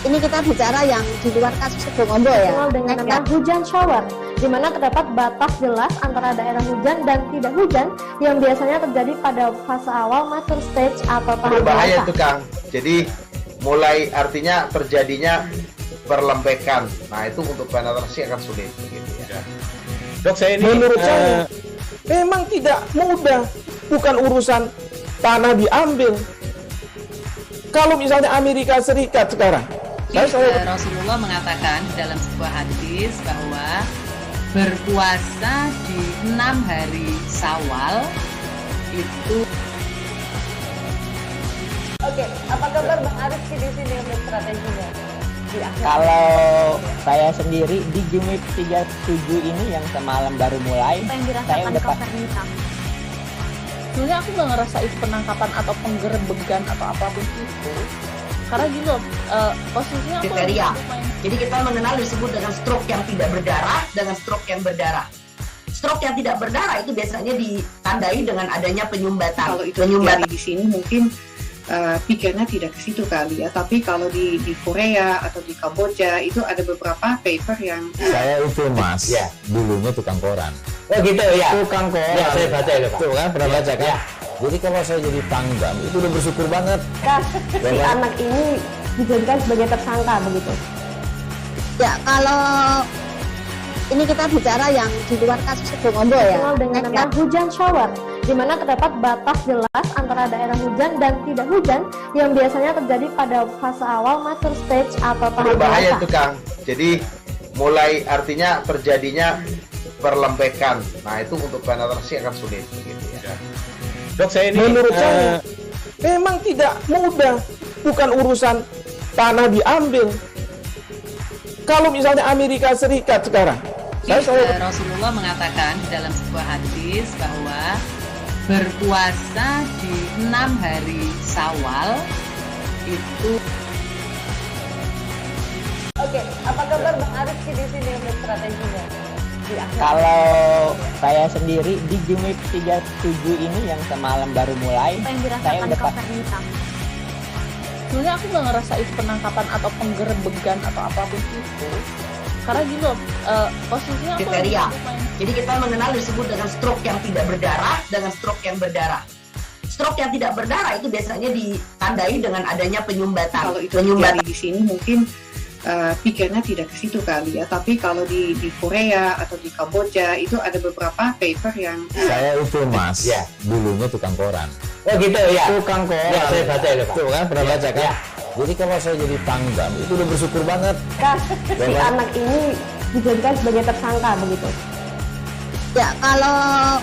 ini kita bicara yang di luar kasus Sebongombo ya. Dikenal dengan nama hujan shower, di mana terdapat batas jelas antara daerah hujan dan tidak hujan yang biasanya terjadi pada fase awal mature stage atau tahap Berbahaya dewasa. itu Kang. Jadi mulai artinya terjadinya perlembekan. Nah itu untuk penetrasi akan sulit begitu ya. Dok, saya ini menurut saya memang tidak mudah, bukan urusan tanah diambil. Kalau misalnya Amerika Serikat sekarang, Rasulullah mengatakan di dalam sebuah hadis bahwa berpuasa di 6 hari Syawal itu. Oke, apa kabar Bang Ariski di sini untuk strateginya? Kalau saya sendiri di Jumip 37 ini yang semalam baru mulai, Apa yang saya dirasakan udah Kak Fernita? Sebenarnya aku nggak ngerasa itu penangkapan atau penggerebegan atau apapun itu, karena gini loh, posisinya aku Kriteria. main. Jadi kita mengenal disebut dengan stroke yang tidak berdarah dengan stroke yang berdarah. Stroke yang tidak berdarah itu biasanya ditandai dengan adanya penyumbatan. Kalau itu terjadi di sini mungkin pikirnya tidak ke situ kali ya, tapi kalau di Korea atau di Kamboja itu ada beberapa paper yang Saya itu Mas, dulunya tukang koran. Oh gitu ya. Tukang koran. Ya, saya baca ya, Pak. Tuh kan, pernah baca kan? Jadi kalau saya jadi tanggam, itu udah bersyukur banget. Si anak ini dijadikan sebagai tersangka begitu. Ya, kalau ini kita bicara yang di luar kasus Sebongombo ya. Dikenal dengan nama hujan shower, di mana terdapat batas jelas antara daerah hujan dan tidak hujan yang biasanya terjadi pada fase awal mature stage atau tahap Berbahaya dewasa. itu Kang. Jadi mulai artinya terjadinya perlembekan. Nah itu untuk penetrasi akan sulit begitu ya. Dok, saya ini menurut saya memang tidak mudah, bukan urusan tanah diambil. Kalau misalnya Amerika Serikat sekarang, Rasulullah mengatakan di dalam sebuah hadis bahwa berpuasa di 6 hari Syawal itu. Oke, apa kabar Bang Ariski di sini untuk strateginya? Kalau saya sendiri di Jumip 37 ini yang semalam baru mulai, Apa yang saya dirasakan udah Kak Fernita? Sebenarnya aku nggak ngerasa itu penangkapan atau penggerebegan atau apapun itu, karena gini loh, posisinya aku Kriteria. main. Jadi kita mengenal disebut dengan stroke yang tidak berdarah dengan stroke yang berdarah. Stroke yang tidak berdarah itu biasanya ditandai dengan adanya penyumbatan. kalau itu terjadi di sini mungkin pikirnya tidak ke situ kali ya, tapi kalau di Korea atau di Kamboja itu ada beberapa paper yang Saya itu Mas, dulunya tukang koran. Oh gitu ya. Tukang koran. Ya, saya baca ya, Pak. Tuh kan, pernah baca kan? Jadi kalau saya jadi tanggam, itu udah bersyukur banget. Si anak ini dijadikan sebagai tersangka begitu. Ya, kalau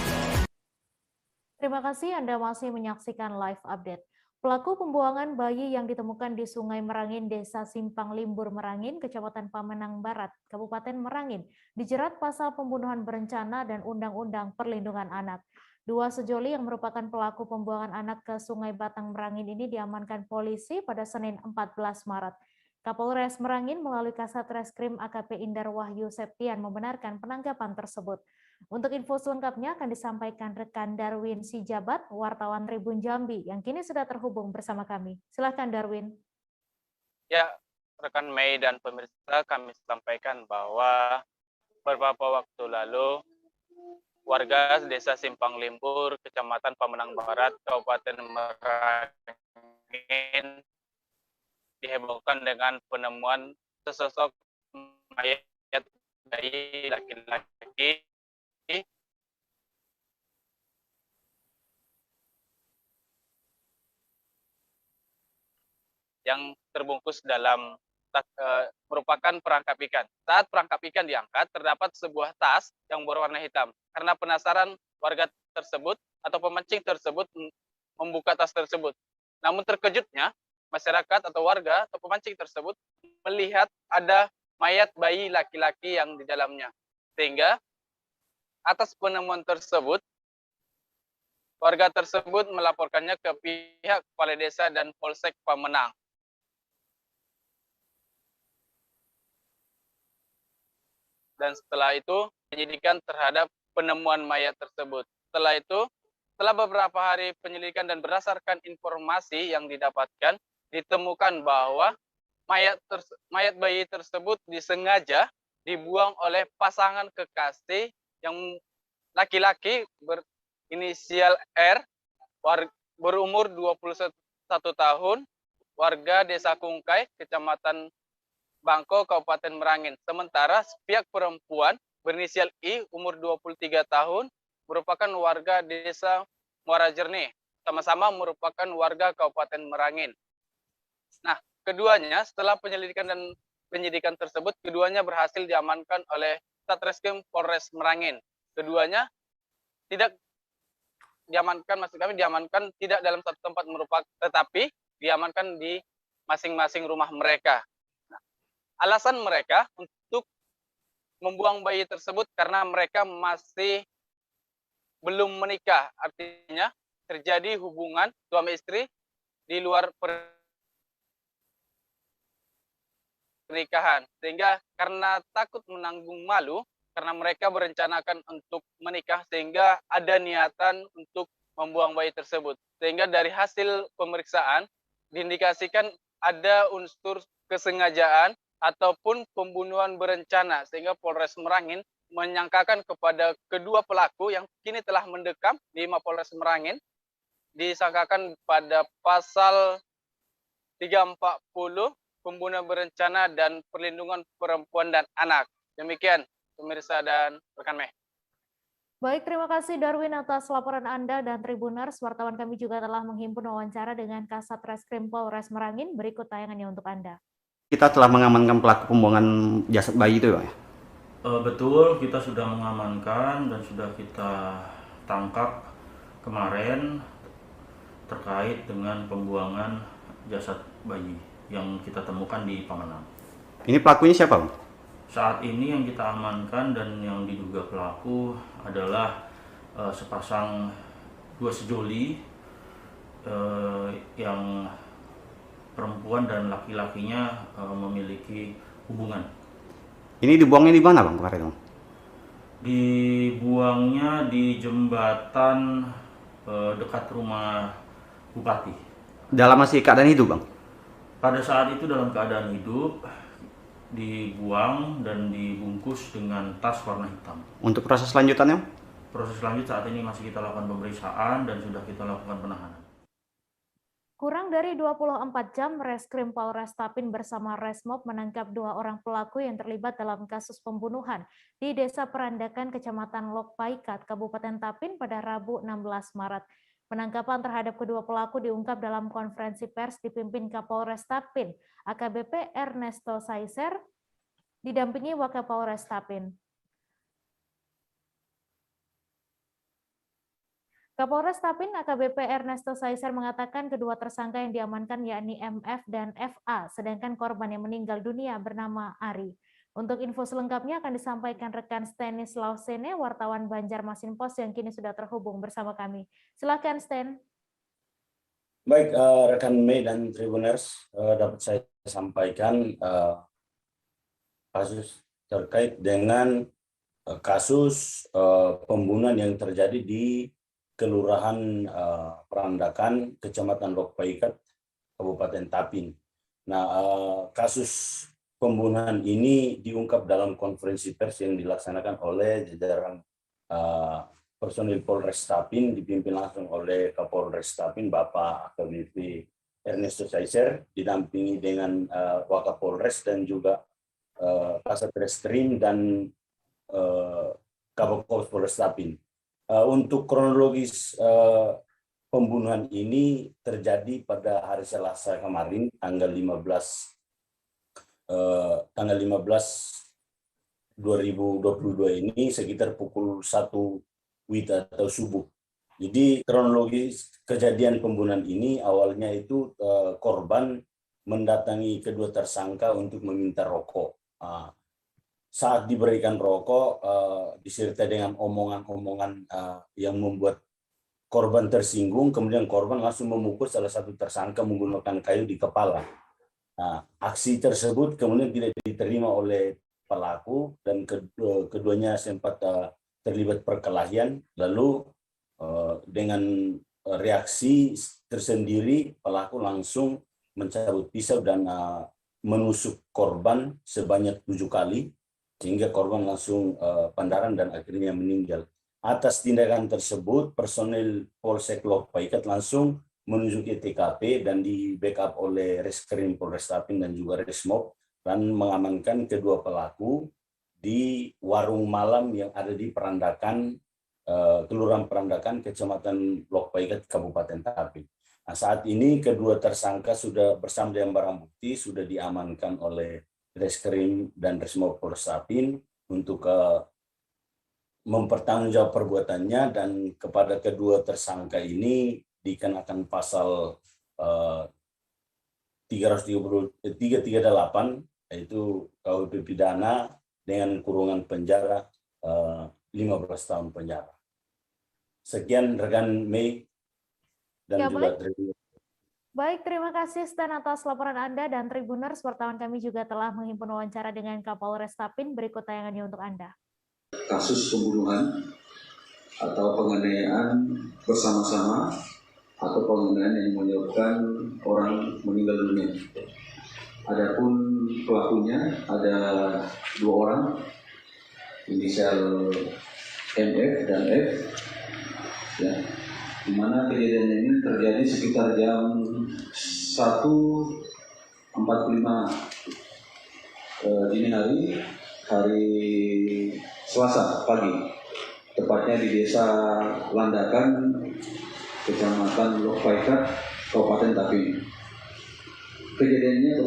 Terima kasih Anda masih menyaksikan live update. Pelaku pembuangan bayi yang ditemukan di Sungai Merangin, Desa Simpang Limbur Merangin, Kecamatan Pamenang Barat, Kabupaten Merangin, dijerat pasal pembunuhan berencana dan Undang-Undang Perlindungan Anak. Dua sejoli yang merupakan pelaku pembuangan anak ke Sungai Batang Merangin ini diamankan polisi pada Senin 14 Maret. Kapolres Merangin melalui Kasat Reskrim AKP Indar Wahyu Septian membenarkan penangkapan tersebut. Untuk info selengkapnya akan disampaikan rekan Darwin Sijabat, wartawan Tribun Jambi, yang kini sudah terhubung bersama kami. Silakan Darwin. Ya, rekan Mei dan pemirsa, kami sampaikan bahwa beberapa waktu lalu warga Desa Simpang Limbur, Kecamatan Pamenang Barat, Kabupaten Merangin dihebohkan dengan penemuan sesosok mayat bayi laki-laki yang terbungkus dalam merupakan perangkap ikan. Saat perangkap ikan diangkat, terdapat sebuah tas yang berwarna hitam. Karena penasaran, warga tersebut atau pemancing tersebut membuka tas tersebut. Namun terkejutnya, masyarakat atau warga atau pemancing tersebut melihat ada mayat bayi laki-laki yang di dalamnya. Sehingga atas penemuan tersebut, warga tersebut melaporkannya ke pihak Kepala Desa dan Polsek Pamenang. Dan setelah itu penyidikan terhadap penemuan mayat tersebut. Setelah itu, setelah beberapa hari penyelidikan dan berdasarkan informasi yang didapatkan, ditemukan bahwa mayat bayi tersebut disengaja dibuang oleh pasangan kekasih yang laki-laki berinisial R, berumur 21 tahun, warga Desa Kungkai, Kecamatan Bangko, Kabupaten Merangin. Sementara pihak perempuan berinisial I, umur 23 tahun, merupakan warga Desa Muara Jernih, sama-sama merupakan warga Kabupaten Merangin. Nah, keduanya setelah penyelidikan dan penyidikan tersebut, keduanya berhasil diamankan oleh Satreskrim Polres Merangin. Keduanya tidak diamankan, maksud kami diamankan tidak dalam satu tempat tetapi diamankan di masing-masing rumah mereka. Nah, alasan mereka untuk membuang bayi tersebut karena mereka masih belum menikah, artinya terjadi hubungan suami istri di luar pernikahan, sehingga karena takut menanggung malu, karena mereka berencanakan untuk menikah, sehingga ada niatan untuk membuang bayi tersebut. Sehingga dari hasil pemeriksaan diindikasikan ada unsur kesengajaan ataupun pembunuhan berencana, sehingga Polres Merangin menyangkakan kepada kedua pelaku yang kini telah mendekam di Mapolres Merangin, disangkakan pada pasal 340 pembunuhan berencana dan perlindungan perempuan dan anak. Demikian pemirsa dan rekan Meh. Baik, terima kasih Darwin atas laporan Anda dan Tribuners. Wartawan kami juga telah menghimpun wawancara dengan Kasat Reskrim Polres Merangin. Berikut tayangannya untuk Anda. Kita telah mengamankan pelaku pembuangan jasad bayi itu ya? Betul, kita sudah mengamankan dan sudah kita tangkap kemarin terkait dengan pembuangan jasad bayi yang kita temukan di Pamenang. Ini pelakunya siapa, Bang? Saat ini yang kita amankan dan yang diduga pelaku adalah sepasang dua sejoli yang perempuan dan laki-lakinya memiliki hubungan. Ini dibuangnya di mana, Bang, kemarin, Bang? Dibuangnya di jembatan dekat rumah Bupati. Dalam masih keadaan hidup, Bang? Pada saat itu dalam keadaan hidup, dibuang dan dibungkus dengan tas warna hitam. Untuk proses selanjutannya? Proses selanjut saat ini masih kita lakukan pemeriksaan dan sudah kita lakukan penahanan. Kurang dari 24 jam, Reskrim Polres Tapin bersama Resmob menangkap 2 orang pelaku yang terlibat dalam kasus pembunuhan di Desa Perandakan, Kecamatan Lokpaikat, Kabupaten Tapin pada Rabu 16 Maret. Penangkapan terhadap kedua pelaku diungkap dalam konferensi pers dipimpin Kapolres Tapin, AKBP Ernesto Saiser, didampingi Wakapolres Tapin. Kapolres Tapin AKBP Ernesto Saiser mengatakan kedua tersangka yang diamankan yakni MF dan FA, sedangkan korban yang meninggal dunia bernama Ari. Untuk info selengkapnya akan disampaikan rekan Stanislaw Sene, wartawan Banjarmasin Post yang kini sudah terhubung bersama kami. Silakan, Stan. Baik, rekan Mei dan Tribuners, dapat saya sampaikan kasus terkait dengan kasus pembunuhan yang terjadi di Kelurahan Perandakan, Kecamatan Lokpaikat, Kabupaten Tapin. Nah, kasus pembunuhan ini diungkap dalam konferensi pers yang dilaksanakan oleh jajaran personil Polres Tapin, dipimpin langsung oleh Kapolres Tapin, Bapak AKBP Ernesto Saiser, didampingi dengan Wakapolres dan juga Kasat Reskrim dan Kabupolres Polres Tapin. Untuk kronologis pembunuhan ini terjadi pada hari Selasa kemarin, tanggal 15 2022 ini sekitar pukul 1 WIB atau subuh. Jadi kronologis kejadian pembunuhan ini awalnya itu korban mendatangi kedua tersangka untuk meminta rokok. saat diberikan rokok disertai dengan omongan-omongan yang membuat korban tersinggung, kemudian korban langsung memukul salah satu tersangka menggunakan kayu di kepala. Nah, aksi tersebut kemudian tidak diterima oleh pelaku dan keduanya sempat terlibat perkelahian. Lalu dengan reaksi tersendiri pelaku langsung mencabut pisau dan menusuk korban sebanyak 7 kali sehingga korban langsung pandaran dan akhirnya meninggal. Atas tindakan tersebut, personel Polsek Lok Paikat langsung menuju ke TKP dan di backup oleh Reskrim Polres Tapin dan juga Resmob dan mengamankan kedua pelaku di warung malam yang ada di Perandakan, Kelurahan Perandakan, Kecamatan Lok Paikat, Kabupaten Tapin. Nah, saat ini kedua tersangka sudah bersama dengan barang bukti sudah diamankan oleh Reskrim dan Resmob Polres Tapin untuk mempertanggungjawab perbuatannya, dan kepada kedua tersangka ini dikenakan pasal 338 yaitu KUHP pidana dengan kurungan penjara 15 tahun penjara. Sekian rekan Mei dan Ya, juga Tribuners. Baik, terima kasih Stan atas laporan Anda, dan Tribuners, wartawan kami juga telah menghimpun wawancara dengan Kapolres Tapin. Berikut tayangannya untuk Anda. Kasus pembunuhan atau penganiayaan bersama-sama atau penganiayaan yang menyebabkan orang meninggal dunia. Adapun pelakunya ada 2 orang, inisial MF dan F, ya, di mana kejadian ini terjadi sekitar jam 1.45 dini hari Selasa pagi, tepatnya di Desa Landakan, Kecamatan Lok Paikat, Kabupaten Tapin. Kejadiannya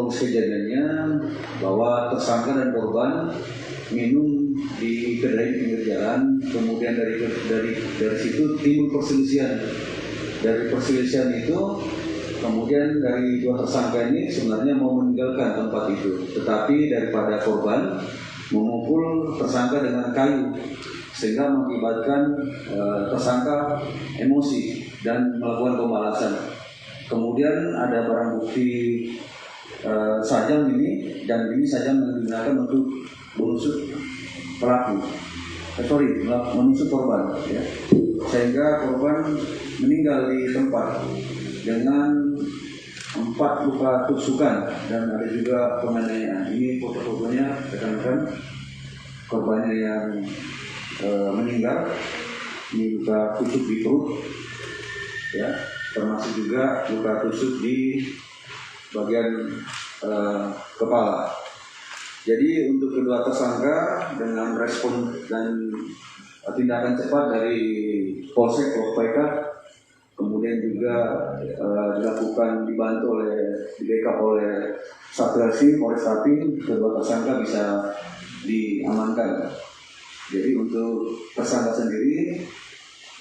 bahwa tersangka dan korban minum di kedai pinggir jalan, kemudian dari situ timbul perselisihan. Dari perselisihan itu, kemudian dari 2 tersangka ini sebenarnya mau meninggalkan tempat itu, tetapi daripada korban memukul tersangka dengan kayu sehingga mengakibatkan tersangka emosi dan melakukan pembalasan. Kemudian ada barang bukti sajam ini, dan ini sajam yang digunakan untuk menusuk pelaku, menusuk korban, ya. Sehingga korban meninggal di tempat dengan 4 luka tusukan dan ada juga penganiayaan. Ini foto-fotonya, rekan-rekan, korbannya yang meninggal. Ini luka tusuk di perut, ya, termasuk juga luka tusuk di bagian kepala. Jadi untuk kedua tersangka dengan respon dan tindakan cepat dari Polsek Lok Paikat, kemudian juga dilakukan dibantu di backup oleh Satreskrim Polres Tapin, kedua tersangka bisa diamankan. Jadi untuk tersangka sendiri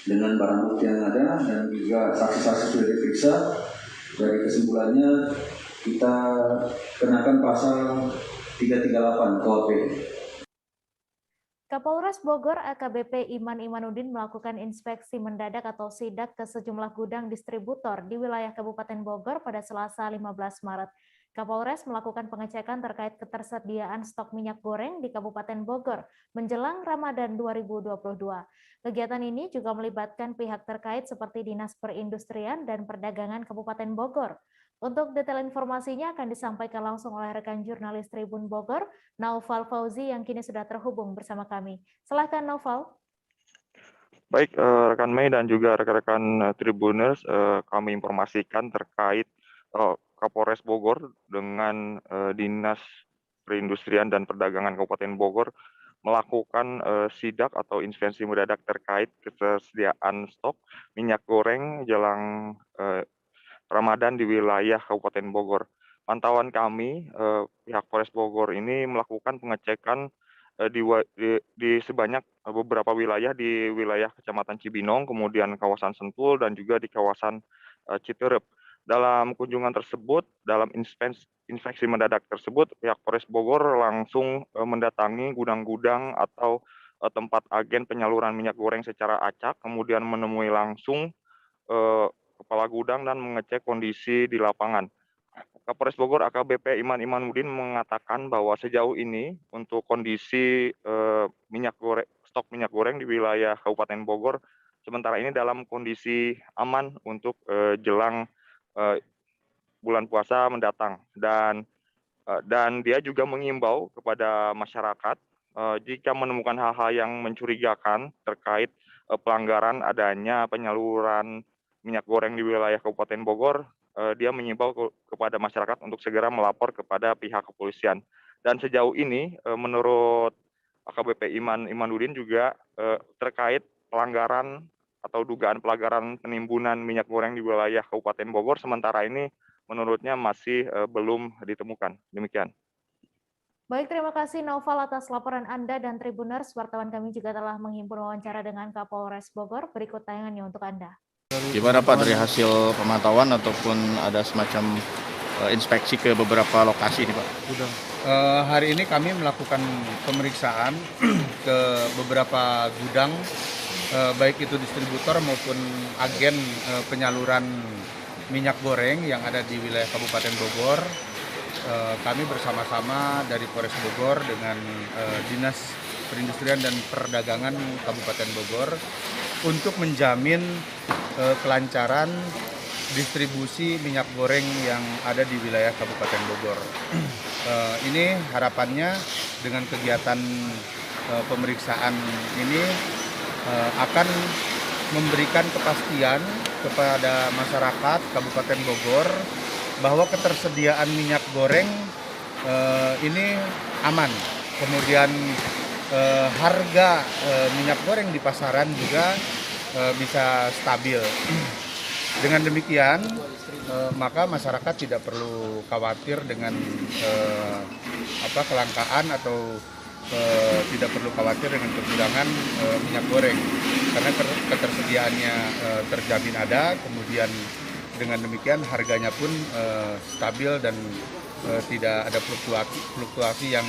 dengan barang bukti yang ada dan juga saksi-saksi sudah diperiksa, dari kesimpulannya kita kenakan pasal 338 KUHP. Kapolres Bogor AKBP Iman Imanuddin melakukan inspeksi mendadak atau sidak ke sejumlah gudang distributor di wilayah Kabupaten Bogor pada Selasa 15 Maret. Kapolres melakukan pengecekan terkait ketersediaan stok minyak goreng di Kabupaten Bogor menjelang Ramadan 2022. Kegiatan ini juga melibatkan pihak terkait seperti Dinas Perindustrian dan Perdagangan Kabupaten Bogor. Untuk detail informasinya akan disampaikan langsung oleh rekan jurnalis Tribun Bogor, Naufal Fauzi, yang kini sudah terhubung bersama kami. Silakan Naufal. Baik, rekan Mei dan juga rekan-rekan Tribuners, kami informasikan terkait Kapolres Bogor dengan Dinas Perindustrian dan Perdagangan Kabupaten Bogor melakukan sidak atau inspeksi mendadak terkait ketersediaan stok minyak goreng jelang Ramadan di wilayah Kabupaten Bogor. Pantauan kami, pihak Polres Bogor ini melakukan pengecekan di sebanyak beberapa wilayah di wilayah Kecamatan Cibinong, kemudian kawasan Sentul, dan juga di kawasan Citerep. Dalam kunjungan tersebut, dalam inspeksi mendadak tersebut, pihak Polres Bogor langsung mendatangi gudang-gudang atau tempat agen penyaluran minyak goreng secara acak, kemudian menemui langsung kepala gudang dan mengecek kondisi di lapangan. Kapolres Bogor AKBP Iman Imanuddin mengatakan bahwa sejauh ini untuk kondisi stok minyak goreng di wilayah Kabupaten Bogor sementara ini dalam kondisi aman untuk jelang bulan puasa mendatang, dan dia juga mengimbau kepada masyarakat jika menemukan hal-hal yang mencurigakan terkait pelanggaran adanya penyaluran minyak goreng di wilayah Kabupaten Bogor, dia mengimbau kepada masyarakat untuk segera melapor kepada pihak kepolisian. Dan sejauh ini menurut AKBP Iman Imanuddin juga terkait pelanggaran atau dugaan pelanggaran penimbunan minyak goreng di wilayah Kabupaten Bogor sementara ini menurutnya masih belum ditemukan. Demikian. Baik, terima kasih Naufal atas laporan Anda, dan Tribuners, wartawan kami juga telah menghimpun wawancara dengan Kapolres Bogor. Berikut tayangannya untuk Anda. Gimana Pak dari hasil pemantauan ataupun ada semacam inspeksi ke beberapa lokasi nih Pak? Hari ini kami melakukan pemeriksaan ke beberapa gudang, baik itu distributor maupun agen penyaluran minyak goreng yang ada di wilayah Kabupaten Bogor. Kami bersama-sama dari Polres Bogor dengan Dinas Perindustrian dan Perdagangan Kabupaten Bogor untuk menjamin kelancaran distribusi minyak goreng yang ada di wilayah Kabupaten Bogor. Ini harapannya dengan kegiatan pemeriksaan ini akan memberikan kepastian kepada masyarakat Kabupaten Bogor bahwa ketersediaan minyak goreng ini aman. Kemudian harga minyak goreng di pasaran juga bisa stabil. Dengan demikian, maka masyarakat tidak perlu khawatir dengan kelangkaan atau tidak perlu khawatir dengan kekurangan minyak goreng, karena ketersediaannya terjamin ada. Kemudian dengan demikian harganya pun stabil dan tidak ada fluktuasi yang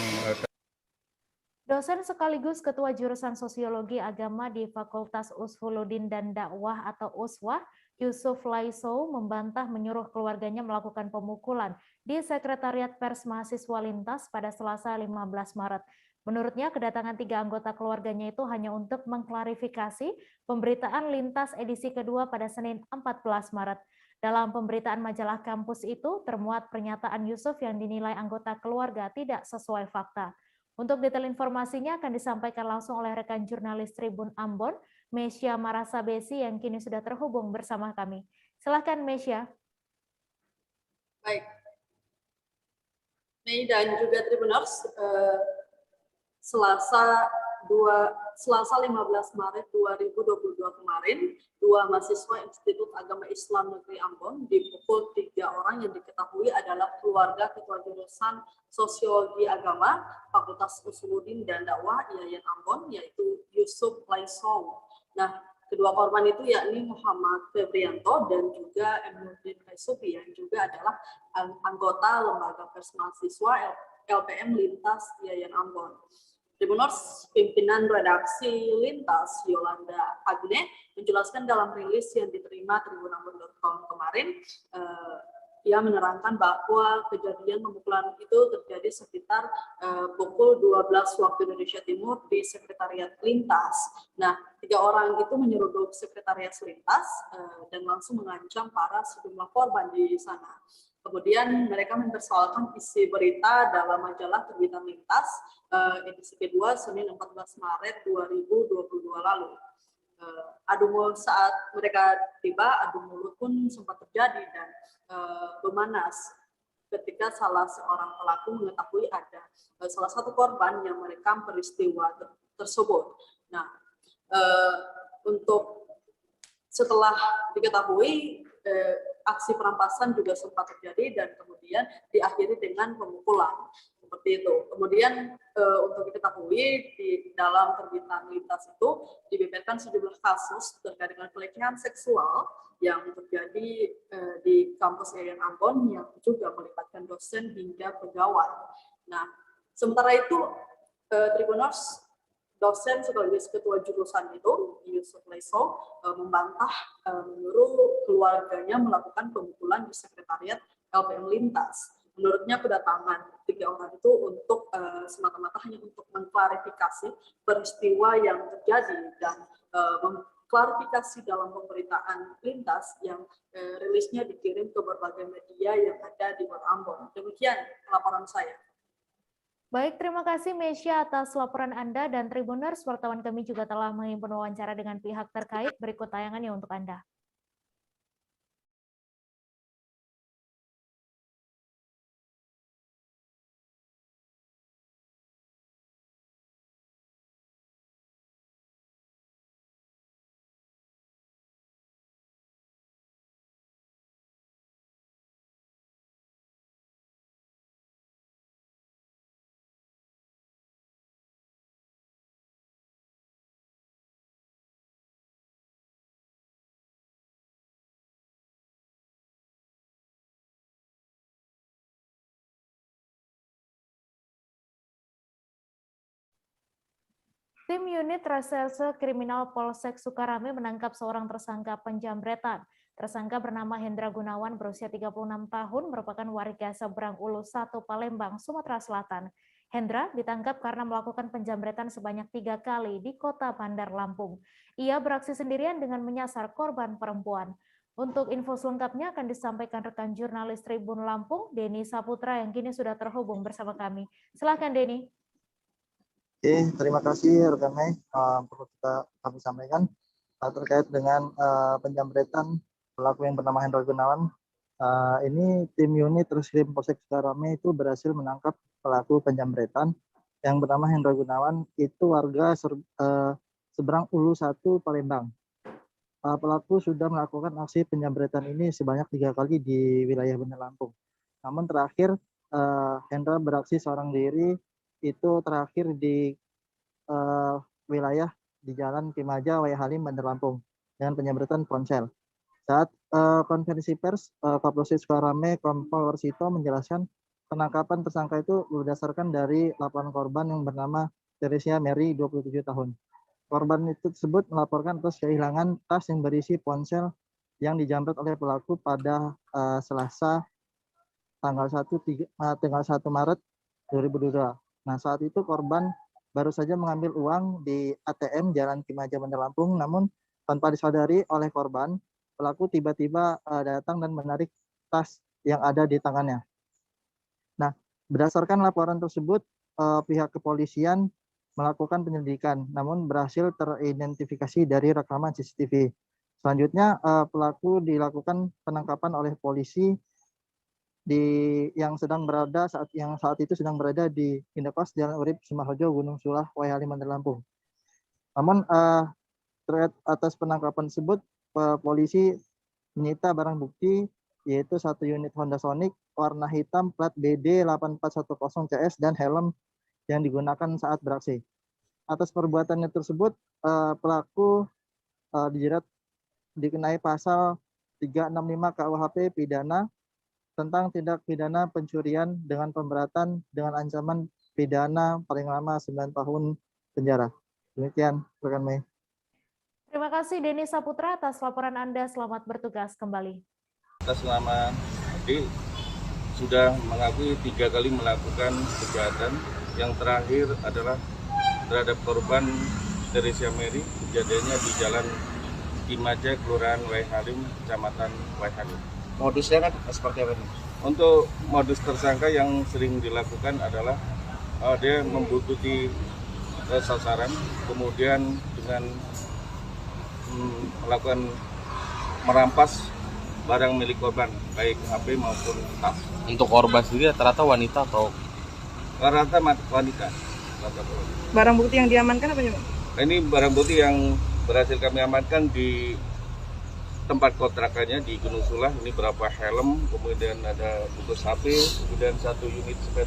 Dosen sekaligus Ketua Jurusan Sosiologi Agama di Fakultas Usuluddin dan Dakwah atau USWA, Yusuf Laiso, membantah menyuruh keluarganya melakukan pemukulan di Sekretariat Pers Mahasiswa Lintas pada Selasa 15 Maret. Menurutnya, kedatangan 3 anggota keluarganya itu hanya untuk mengklarifikasi pemberitaan Lintas edisi kedua pada Senin 14 Maret. Dalam pemberitaan majalah kampus itu, termuat pernyataan Yusuf yang dinilai anggota keluarga tidak sesuai fakta. Untuk detail informasinya akan disampaikan langsung oleh rekan jurnalis Tribun Ambon, Mesya Marasabesi, yang kini sudah terhubung bersama kami. Silakan Mesya. Baik. Mei dan juga Tribuners, Selasa 15 Maret 2022 kemarin, 2 mahasiswa Institut Agama Islam Negeri Ambon dipukul 3 orang yang diketahui adalah keluarga Ketua Jurusan Sosiologi Agama Fakultas Usuluddin dan Dakwah IAIN Ambon, yaitu Yusuf Laiso. Nah, kedua korban itu yakni Muhammad Febrianto dan juga Emnudin Kaisupi yang juga adalah anggota Lembaga Pers Mahasiswa LPM Lintas IAIN Ambon. Tribuners, pimpinan redaksi Lintas Yolanda Agne menjelaskan dalam rilis yang diterima tribunambon.com kemarin, ia menerangkan bahwa kejadian pemukulan itu terjadi sekitar pukul 12 waktu Indonesia Timur di Sekretariat Lintas. Nah, 3 orang itu menyeruduk Sekretariat Lintas dan langsung mengancam para sejumlah korban di sana. Kemudian mereka mempersoalkan isi berita dalam majalah terbitan Lintas edisi kedua Senin 14 Maret 2022 lalu. Adu mulut saat mereka tiba, adu mulut pun sempat terjadi dan memanas ketika salah seorang pelaku mengetahui ada salah satu korban yang merekam peristiwa tersebut. Nah, untuk setelah diketahui aksi perampasan juga sempat terjadi dan kemudian diakhiri dengan pemukulan seperti itu. Kemudian untuk diketahui di dalam terbitan lintas itu dibeberkan sejumlah kasus terkait dengan pelecehan seksual yang terjadi di kampus IAIN Ambon yang juga melibatkan dosen hingga pegawai. Nah, sementara itu Tribuners, dosen sekaligus ketua jurusan itu, Yusuf Leso, membantah menyuruh keluarganya melakukan pemukulan di sekretariat LPM Lintas. Menurutnya kedatangan 3 orang itu untuk semata-mata hanya untuk mengklarifikasi peristiwa yang terjadi dan mengklarifikasi dalam pemberitaan Lintas yang rilisnya dikirim ke berbagai media yang ada di Kota Ambon. Demikian laporan saya. Baik, terima kasih Mesya atas laporan Anda, dan Tribuners, wartawan kami juga telah menghimpun wawancara dengan pihak terkait. Berikut tayangannya untuk Anda. Tim Unit Reserse Kriminal Polsek Sukarame menangkap seorang tersangka penjambretan. Tersangka bernama Hendra Gunawan, berusia 36 tahun, merupakan warga Seberang Ulu 1 Palembang, Sumatera Selatan. Hendra ditangkap karena melakukan penjambretan sebanyak 3 kali di Kota Bandar Lampung. Ia beraksi sendirian dengan menyasar korban perempuan. Untuk info selengkapnya akan disampaikan rekan jurnalis Tribun Lampung, Denny Saputra, yang kini sudah terhubung bersama kami. Silakan Denny. Oke, terima kasih rekan Mei. Perlu kami sampaikan terkait dengan penjambretan pelaku yang bernama Hendra Gunawan. Ini tim unit Reskrim Polsek Sukarame itu berhasil menangkap pelaku penjambretan yang bernama Hendra Gunawan, itu warga Seberang Ulu 1 Palembang. Pelaku sudah melakukan aksi penjambretan ini sebanyak 3 kali di wilayah Bandar Lampung. Namun terakhir Hendra beraksi seorang diri, itu terakhir di wilayah di Jalan Kimaja, Wai Halim, Bandar Lampung dengan penjambretan ponsel. Saat konferensi pers, Kapolsek Sukarame Kompol Warsito menjelaskan penangkapan tersangka itu berdasarkan dari laporan korban yang bernama Teresia Mary, 27 tahun. Korban itu tersebut melaporkan atas kehilangan tas yang berisi ponsel yang dijambret oleh pelaku pada Selasa tanggal 1 Maret 2022. Nah, saat itu korban baru saja mengambil uang di ATM Jalan Kimaja, Bandar Lampung, namun tanpa disadari oleh korban, pelaku tiba-tiba datang dan menarik tas yang ada di tangannya. Nah, berdasarkan laporan tersebut, pihak kepolisian melakukan penyelidikan, namun berhasil teridentifikasi dari rekaman CCTV. Selanjutnya, pelaku dilakukan penangkapan oleh polisi yang saat itu sedang berada di Indekos Jalan Urip Sumaharjo, Gunung Sulah, Wai Halim, Bandar Lampung. Namun terkait atas penangkapan tersebut, polisi menyita barang bukti yaitu 1 unit Honda Sonic warna hitam plat BD 8410 CS dan helm yang digunakan saat beraksi. Atas perbuatannya tersebut, pelaku dijerat dikenai pasal 365 KUHP pidana tentang tindak pidana pencurian dengan pemberatan dengan ancaman pidana paling lama 9 tahun penjara. Demikian, rekan Mei. Terima kasih Denny Saputra atas laporan Anda. Selamat bertugas kembali. Atas nama D sudah mengakui 3 kali melakukan kejahatan. Yang terakhir adalah terhadap korban Teresia Mary, kejadiannya di Jalan Kimaja, Kelurahan Wai Halim, Kecamatan Wai Halim. Modusnya kan seperti apa nih? Untuk modus tersangka yang sering dilakukan adalah dia membuntuti sasaran, kemudian dengan melakukan merampas barang milik korban, baik HP maupun tas. Untuk korban sendiri rata-rata wanita atau? Rata-rata wanita. Barang bukti yang diamankan apa ya, Bang? Ini barang bukti yang berhasil kami amankan di tempat kontrakannya di Gunung Sulah. Ini berapa helm, kemudian ada bungkus HP, kemudian 1 unit sepeda